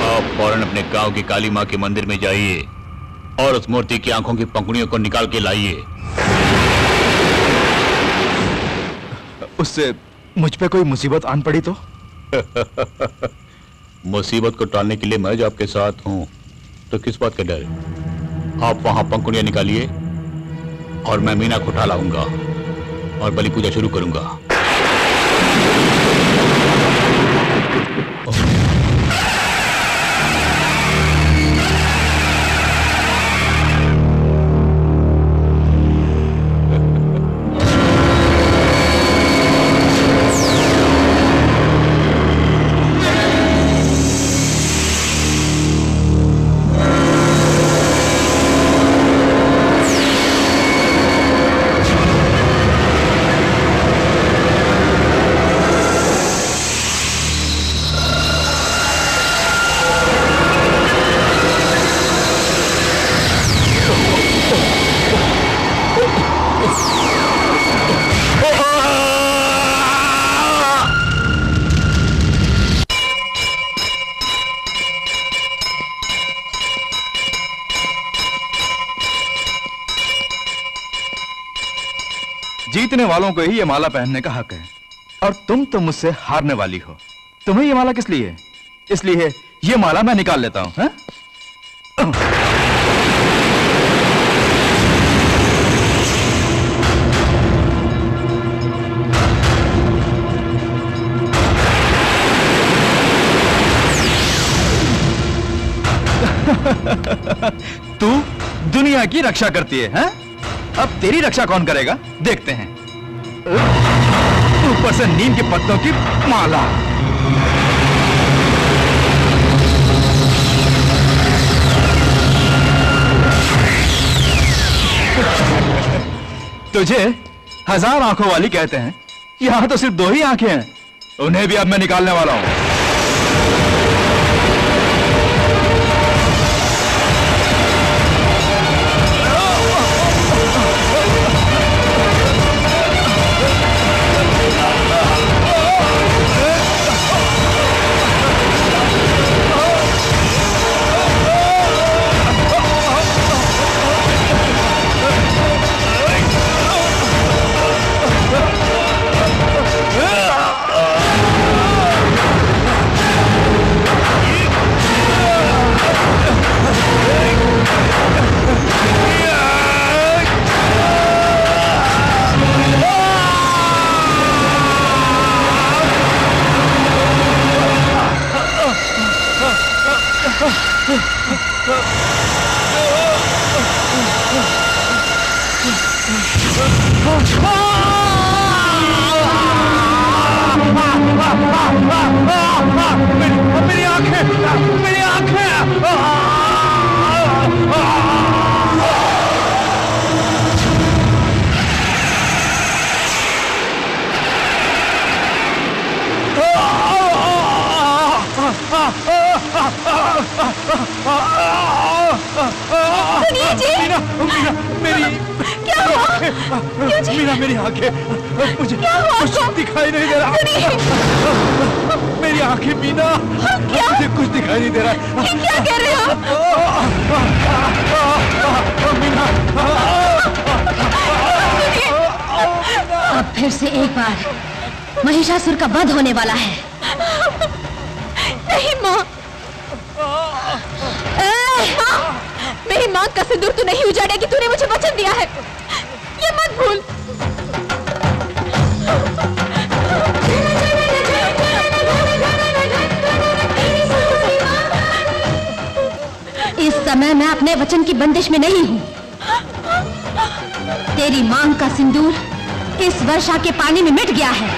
आप फौरन अपने गांव की काली मां के मंदिर में जाइए और उस मूर्ति की आंखों की पंखुड़ियों को निकाल के लाइए। उससे मुझ पे कोई मुसीबत आन पड़ी तो? मुसीबत को टालने के लिए मैं जो आपके साथ हूं, तो किस बात का डर? आप वहां पंखुड़ियां निकालिए और मैं मीना को उठा लाऊंगा और बलि पूजा शुरू करूंगा। जीतने वालों को ही ये माला पहनने का हक है, और तुम तो मुझसे हारने वाली हो। तुम्हें ये माला किस लिए? इसलिए ये माला मैं निकाल लेता हूं। तू दुनिया की रक्षा करती है, हैं? अब तेरी रक्षा कौन करेगा देखते हैं। ऊपर से नीम के पत्तों की माला। तुझे 1000 आंखों वाली कहते हैं, यहां तो सिर्फ 2 ही आंखें हैं, उन्हें भी अब मैं निकालने वाला हूं। मेरी आंखें, मेरी आंखें। मीना, मीना, मेरी क्या हुआ? मीना, मेरी आंखें, मुझे कुछ दिखाई नहीं दे रहा। मेरी आंखें मीना, मुझे कुछ दिखाई नहीं दे रहा। क्या कह रहे हो? मीना, अब फिर से एक बार महिषासुर का वध होने वाला है। नहीं माँ, मेरी माँ का सिंदूर तू नहीं उजाड़ेगी, तूने मुझे वचन दिया है, ये मत भूल। इस समय मैं अपने वचन की बंदिश में नहीं हूँ। तेरी मांग का सिंदूर इस वर्षा के पानी में मिट गया है।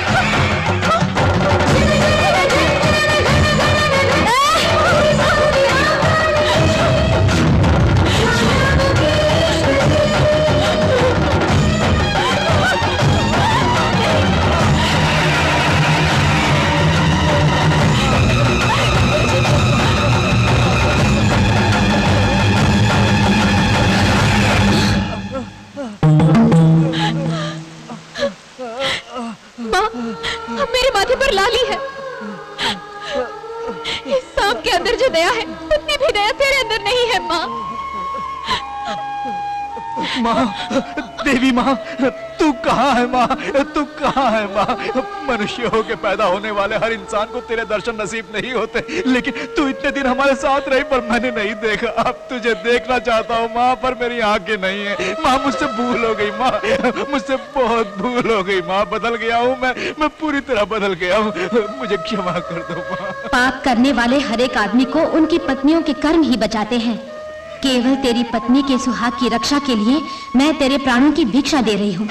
मेरे माथे पर लाली है। इस सांप के अंदर जो दया है, उतनी भी दया तेरे अंदर नहीं है माँ। माँ, देवी माँ, तू कहाँ है माँ? तू कहाँ है माँ? मनुष्य होके पैदा होने वाले हर इंसान को तेरे दर्शन नसीब नहीं होते, लेकिन तू इतने दिन हमारे साथ रही पर मैंने नहीं देखा। अब तुझे देखना चाहता हूँ माँ, पर मेरी आंखें नहीं है। माँ, मुझसे भूल हो गई माँ, मुझसे बहुत भूल हो गई माँ। बदल गया हूँ मैं पूरी तरह बदल गया हूँ, मुझे क्षमा कर दो माँ। पाप करने वाले हर एक आदमी को उनकी पत्नियों के कर्म ही बचाते हैं। केवल तेरी पत्नी के सुहाग की रक्षा के लिए मैं तेरे प्राणों की भिक्षा दे रही हूँ।